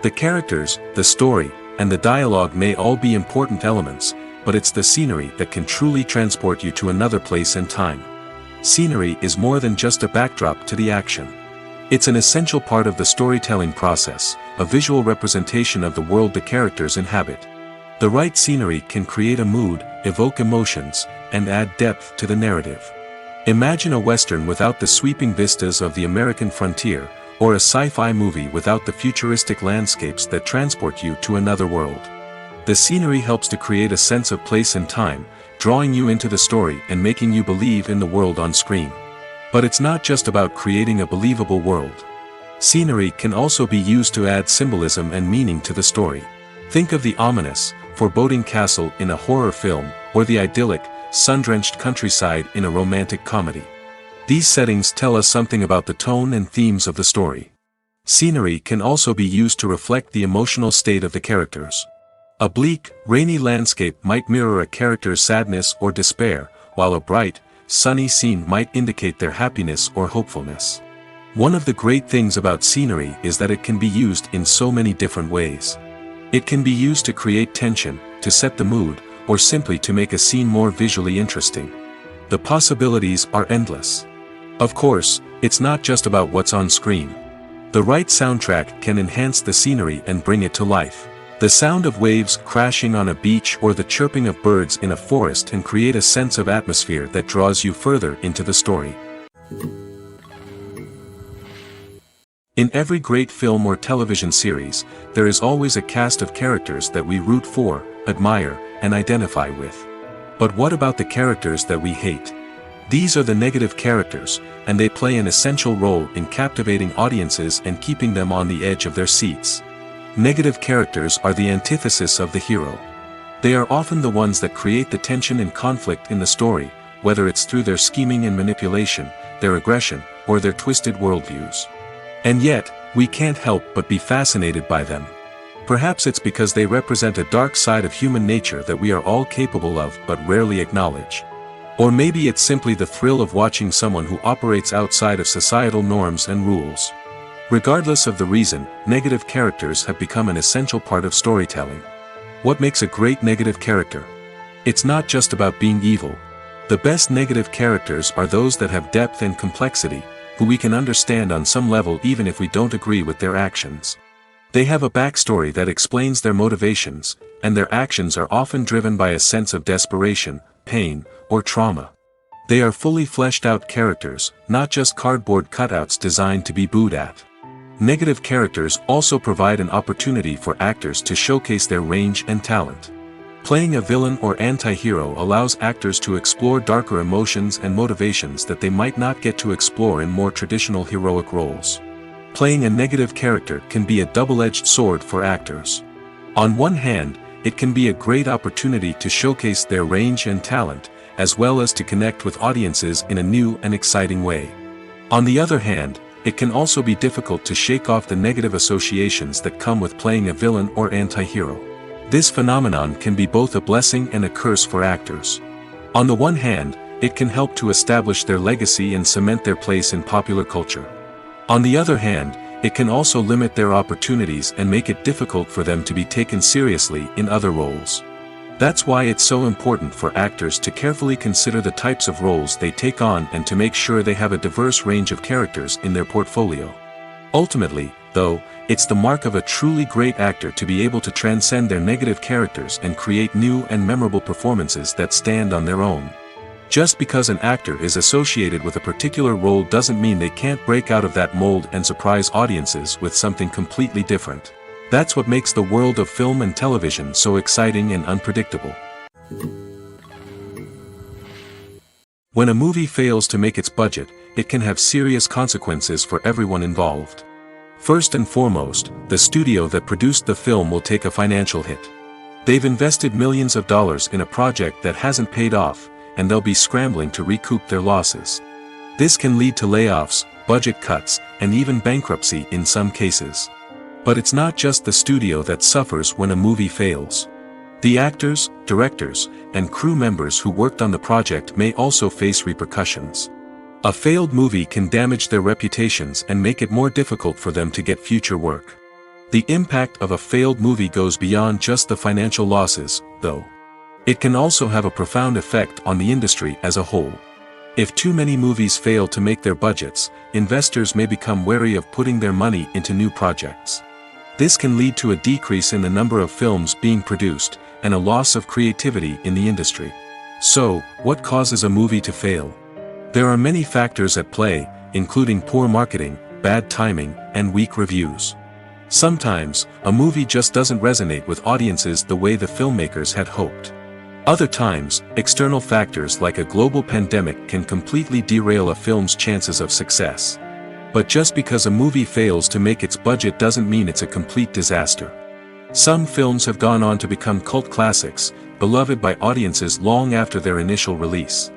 The characters, the story, and the dialogue may all be important elements, but it's the scenery that can truly transport you to another place and time. Scenery is more than just a backdrop to the action. It's an essential part of the storytelling process, a visual representation of the world the characters inhabit. The right scenery can create a mood, evoke emotions, and add depth to the narrative. Imagine a Western without the sweeping vistas of the American frontier, or a sci-fi movie without the futuristic landscapes that transport you to another world. The scenery helps to create a sense of place and time, drawing you into the story and making you believe in the world on screen. But it's not just about creating a believable world. Scenery can also be used to add symbolism and meaning to the story. Think of the ominous, foreboding castle in a horror film, or the idyllic, sun-drenched countryside in a romantic comedy. These settings tell us something about the tone and themes of the story. Scenery can also be used to reflect the emotional state of the characters. A bleak, rainy landscape might mirror a character's sadness or despair, while a bright, sunny scene might indicate their happiness or hopefulness. One of the great things about scenery is that it can be used in so many different ways. It can be used to create tension, to set the mood, or simply to make a scene more visually interesting. The possibilities are endless. Of course, it's not just about what's on screen. The right soundtrack can enhance the scenery and bring it to life. The sound of waves crashing on a beach or the chirping of birds in a forest can create a sense of atmosphere that draws you further into the story. In every great film or television series, there is always a cast of characters that we root for, admire, and identify with. But what about the characters that we hate? These are the negative characters, and they play an essential role in captivating audiences and keeping them on the edge of their seats. Negative characters are the antithesis of the hero. They are often the ones that create the tension and conflict in the story, whether it's through their scheming and manipulation, their aggression, or their twisted worldviews. And yet, we can't help but be fascinated by them. Perhaps it's because they represent a dark side of human nature that we are all capable of but rarely acknowledge. Or maybe it's simply the thrill of watching someone who operates outside of societal norms and rules. Regardless of the reason, negative characters have become an essential part of storytelling. What makes a great negative character? It's not just about being evil. The best negative characters are those that have depth and complexity, who we can understand on some level even if we don't agree with their actions. They have a backstory that explains their motivations, and their actions are often driven by a sense of desperation, pain, or trauma. They are fully fleshed out characters, not just cardboard cutouts designed to be booed at. Negative characters also provide an opportunity for actors to showcase their range and talent. Playing a villain or anti-hero allows actors to explore darker emotions and motivations that they might not get to explore in more traditional heroic roles. Playing a negative character can be a double-edged sword for actors. On one hand, it can be a great opportunity to showcase their range and talent, as well as to connect with audiences in a new and exciting way. On the other hand, it can also be difficult to shake off the negative associations that come with playing a villain or anti-hero. This phenomenon can be both a blessing and a curse for actors. On the one hand, it can help to establish their legacy and cement their place in popular culture. On the other hand, it can also limit their opportunities and make it difficult for them to be taken seriously in other roles. That's why it's so important for actors to carefully consider the types of roles they take on and to make sure they have a diverse range of characters in their portfolio. Ultimately, though, it's the mark of a truly great actor to be able to transcend their negative characters and create new and memorable performances that stand on their own. Just because an actor is associated with a particular role doesn't mean they can't break out of that mold and surprise audiences with something completely different. That's what makes the world of film and television so exciting and unpredictable. When a movie fails to make its budget, it can have serious consequences for everyone involved. First and foremost, the studio that produced the film will take a financial hit. They've invested millions of dollars in a project that hasn't paid off, and they'll be scrambling to recoup their losses. This can lead to layoffs, budget cuts, and even bankruptcy in some cases. But it's not just the studio that suffers when a movie fails. The actors, directors, and crew members who worked on the project may also face repercussions. A failed movie can damage their reputations and make it more difficult for them to get future work. The impact of a failed movie goes beyond just the financial losses, though. It can also have a profound effect on the industry as a whole. If too many movies fail to make their budgets, investors may become wary of putting their money into new projects. This can lead to a decrease in the number of films being produced, and a loss of creativity in the industry. So, what causes a movie to fail? There are many factors at play, including poor marketing, bad timing, and weak reviews. Sometimes, a movie just doesn't resonate with audiences the way the filmmakers had hoped. Other times, external factors like a global pandemic can completely derail a film's chances of success. But just because a movie fails to make its budget doesn't mean it's a complete disaster. Some films have gone on to become cult classics, beloved by audiences long after their initial release.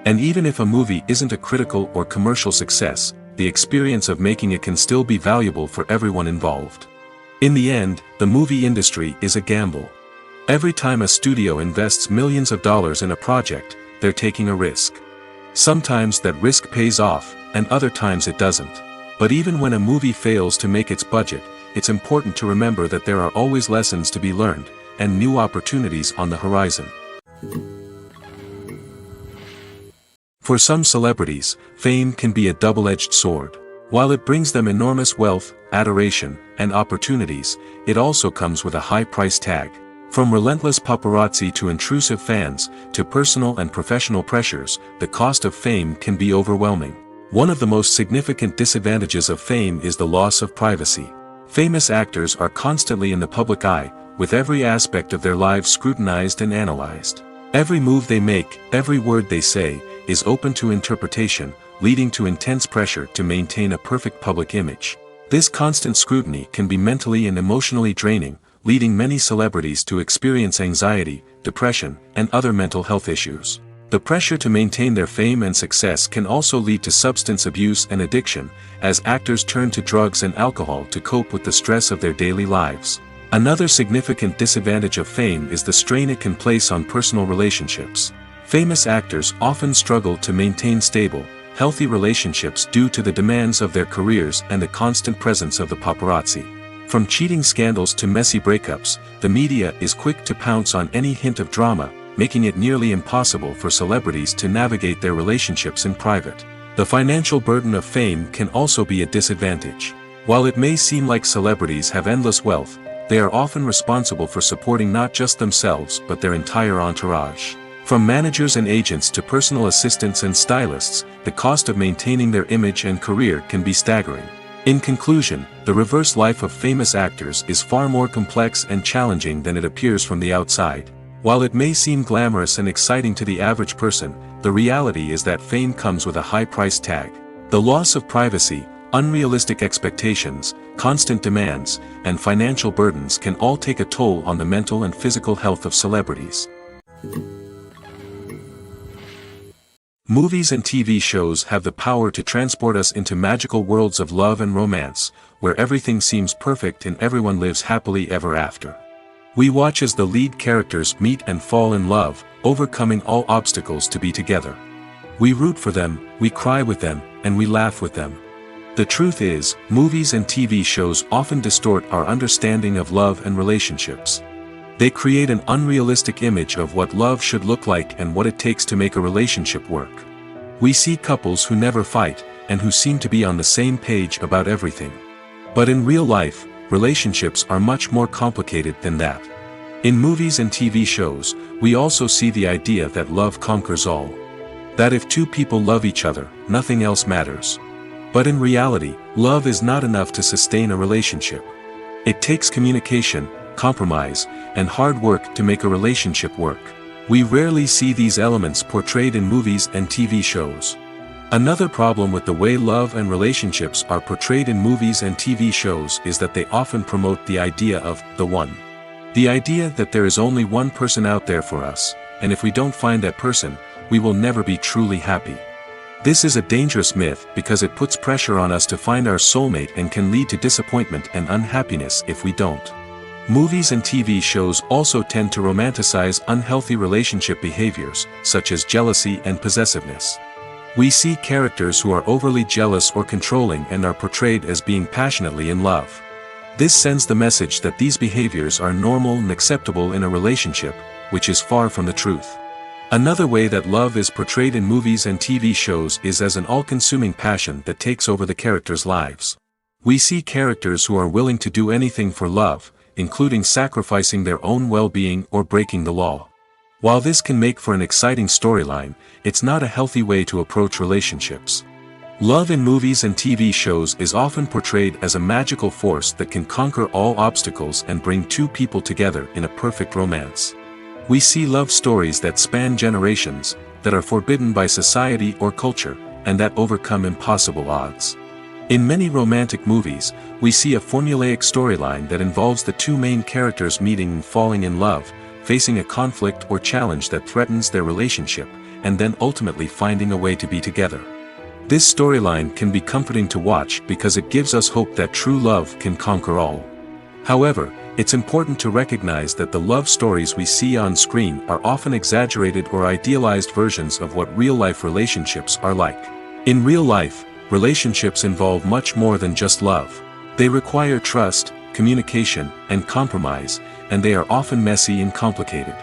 And even if a movie isn't a critical or commercial success, the experience of making it can still be valuable for everyone involved. In the end, the movie industry is a gamble. Every time a studio invests millions of dollars in a project, they're taking a risk. Sometimes that risk pays off, and other times it doesn't. But even when a movie fails to make its budget, it's important to remember that there are always lessons to be learned, and new opportunities on the horizon. For some celebrities, fame can be a double-edged sword. While it brings them enormous wealth, adoration, and opportunities, it also comes with a high price tag. From relentless paparazzi to intrusive fans, to personal and professional pressures, the cost of fame can be overwhelming. One of the most significant disadvantages of fame is the loss of privacy. Famous actors are constantly in the public eye, with every aspect of their lives scrutinized and analyzed. Every move they make, every word they say, is open to interpretation, leading to intense pressure to maintain a perfect public image. This constant scrutiny can be mentally and emotionally draining, leading many celebrities to experience anxiety, depression, and other mental health issues. The pressure to maintain their fame and success can also lead to substance abuse and addiction, as actors turn to drugs and alcohol to cope with the stress of their daily lives. Another significant disadvantage of fame is the strain it can place on personal relationships. Famous actors often struggle to maintain stable, healthy relationships due to the demands of their careers and the constant presence of the paparazzi. From cheating scandals to messy breakups, the media is quick to pounce on any hint of drama, making it nearly impossible for celebrities to navigate their relationships in private. The financial burden of fame can also be a disadvantage. While it may seem like celebrities have endless wealth, they are often responsible for supporting not just themselves but their entire entourage. From managers and agents to personal assistants and stylists, the cost of maintaining their image and career can be staggering. In conclusion, the reverse life of famous actors is far more complex and challenging than it appears from the outside. While it may seem glamorous and exciting to the average person, the reality is that fame comes with a high price tag. The loss of privacy, unrealistic expectations, constant demands, and financial burdens can all take a toll on the mental and physical health of celebrities. Movies and TV shows have the power to transport us into magical worlds of love and romance, where everything seems perfect and everyone lives happily ever after. We watch as the lead characters meet and fall in love, overcoming all obstacles to be together. We root for them, we cry with them, and we laugh with them. The truth is, movies and TV shows often distort our understanding of love and relationships. They create an unrealistic image of what love should look like and what it takes to make a relationship work. We see couples who never fight, and who seem to be on the same page about everything. But in real life, relationships are much more complicated than that. In movies and TV shows, we also see the idea that love conquers all. That if two people love each other, nothing else matters. But in reality, love is not enough to sustain a relationship. It takes communication, compromise, and hard work to make a relationship work. We rarely see these elements portrayed in movies and TV shows. Another problem with the way love and relationships are portrayed in movies and TV shows is that they often promote the idea of the one. The idea that there is only one person out there for us, and if we don't find that person, we will never be truly happy. This is a dangerous myth because it puts pressure on us to find our soulmate and can lead to disappointment and unhappiness if we don't. Movies and TV shows also tend to romanticize unhealthy relationship behaviors, such as jealousy and possessiveness. We see characters who are overly jealous or controlling and are portrayed as being passionately in love. This sends the message that these behaviors are normal and acceptable in a relationship, which is far from the truth. Another way that love is portrayed in movies and TV shows is as an all-consuming passion that takes over the characters' lives. We see characters who are willing to do anything for love, including sacrificing their own well-being or breaking the law. While this can make for an exciting storyline, it's not a healthy way to approach relationships. Love in movies and TV shows is often portrayed as a magical force that can conquer all obstacles and bring two people together in a perfect romance. We see love stories that span generations, that are forbidden by society or culture, and that overcome impossible odds. In many romantic movies, we see a formulaic storyline that involves the two main characters meeting and falling in love, facing a conflict or challenge that threatens their relationship, and then ultimately finding a way to be together. This storyline can be comforting to watch because it gives us hope that true love can conquer all. However, it's important to recognize that the love stories we see on screen are often exaggerated or idealized versions of what real-life relationships are like. In real life, relationships involve much more than just love. They require trust, communication, and compromise, and they are often messy and complicated.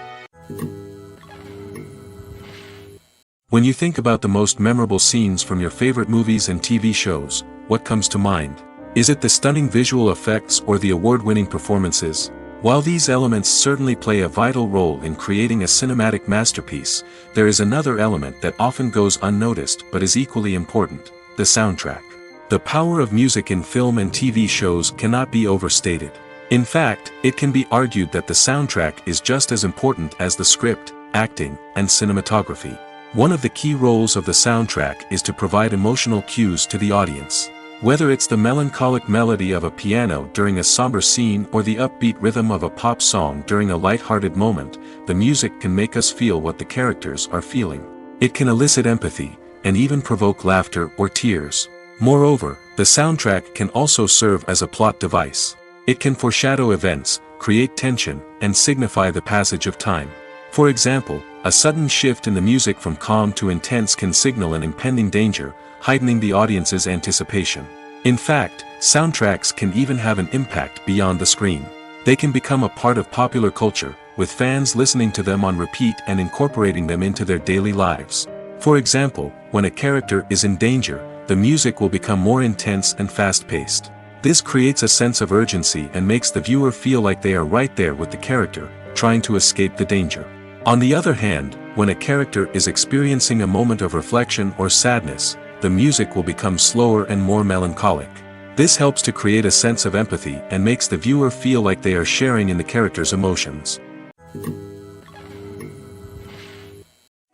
When you think about the most memorable scenes from your favorite movies and TV shows, what comes to mind? Is it the stunning visual effects or the award-winning performances? While these elements certainly play a vital role in creating a cinematic masterpiece, there is another element that often goes unnoticed but is equally important: the soundtrack. The power of music in film and TV shows cannot be overstated. In fact, it can be argued that the soundtrack is just as important as the script, acting, and cinematography. One of the key roles of the soundtrack is to provide emotional cues to the audience. Whether it's the melancholic melody of a piano during a somber scene or the upbeat rhythm of a pop song during a light-hearted moment, the music can make us feel what the characters are feeling. It can elicit empathy, and even provoke laughter or tears. Moreover, the soundtrack can also serve as a plot device. It can foreshadow events, create tension, and signify the passage of time. For example, a sudden shift in the music from calm to intense can signal an impending danger, heightening the audience's anticipation. In fact, soundtracks can even have an impact beyond the screen. They can become a part of popular culture, with fans listening to them on repeat and incorporating them into their daily lives. For example, when a character is in danger, the music will become more intense and fast-paced. This creates a sense of urgency and makes the viewer feel like they are right there with the character, trying to escape the danger. On the other hand, when a character is experiencing a moment of reflection or sadness, the music will become slower and more melancholic. This helps to create a sense of empathy and makes the viewer feel like they are sharing in the character's emotions.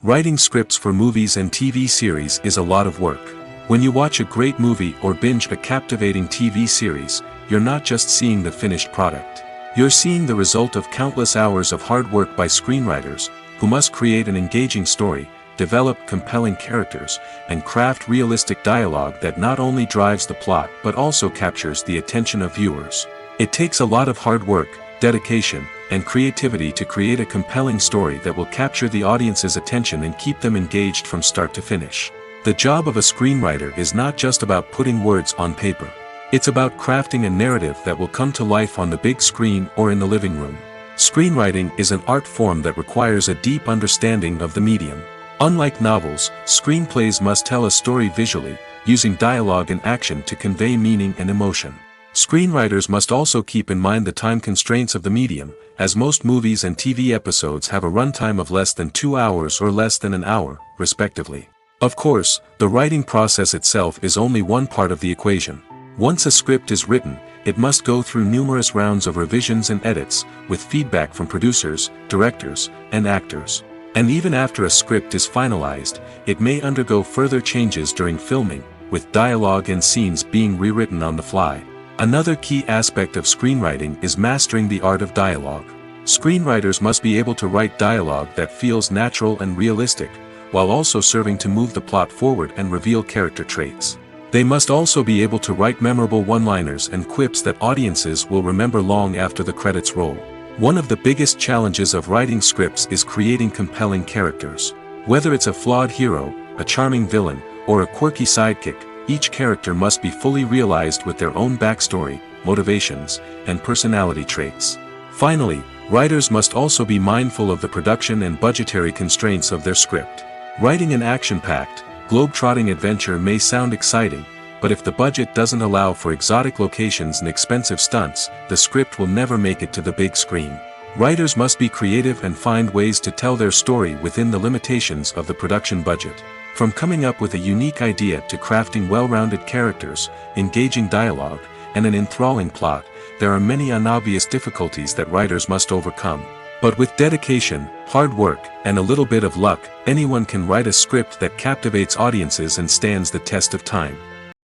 Writing scripts for movies and TV series is a lot of work. When you watch a great movie or binge a captivating TV series, you're not just seeing the finished product. You're seeing the result of countless hours of hard work by screenwriters, who must create an engaging story, develop compelling characters, and craft realistic dialogue that not only drives the plot but also captures the attention of viewers. It takes a lot of hard work, dedication, and creativity to create a compelling story that will capture the audience's attention and keep them engaged from start to finish. The job of a screenwriter is not just about putting words on paper. It's about crafting a narrative that will come to life on the big screen or in the living room. Screenwriting is an art form that requires a deep understanding of the medium. Unlike novels, screenplays must tell a story visually, using dialogue and action to convey meaning and emotion. Screenwriters must also keep in mind the time constraints of the medium, as most movies and TV episodes have a runtime of less than 2 hours or less than an hour, respectively. Of course, the writing process itself is only one part of the equation. Once a script is written, it must go through numerous rounds of revisions and edits, with feedback from producers, directors, and actors. And even after a script is finalized, it may undergo further changes during filming, with dialogue and scenes being rewritten on the fly. Another key aspect of screenwriting is mastering the art of dialogue. Screenwriters must be able to write dialogue that feels natural and realistic, while also serving to move the plot forward and reveal character traits. They must also be able to write memorable one-liners and quips that audiences will remember long after the credits roll. One of the biggest challenges of writing scripts is creating compelling characters. Whether it's a flawed hero, a charming villain, or a quirky sidekick, each character must be fully realized with their own backstory, motivations, and personality traits. Finally, writers must also be mindful of the production and budgetary constraints of their script. Writing an action-packed, globe-trotting adventure may sound exciting, but if the budget doesn't allow for exotic locations and expensive stunts, the script will never make it to the big screen. Writers must be creative and find ways to tell their story within the limitations of the production budget. From coming up with a unique idea to crafting well-rounded characters, engaging dialogue, and an enthralling plot, there are many unobvious difficulties that writers must overcome. But with dedication, hard work, and a little bit of luck, anyone can write a script that captivates audiences and stands the test of time.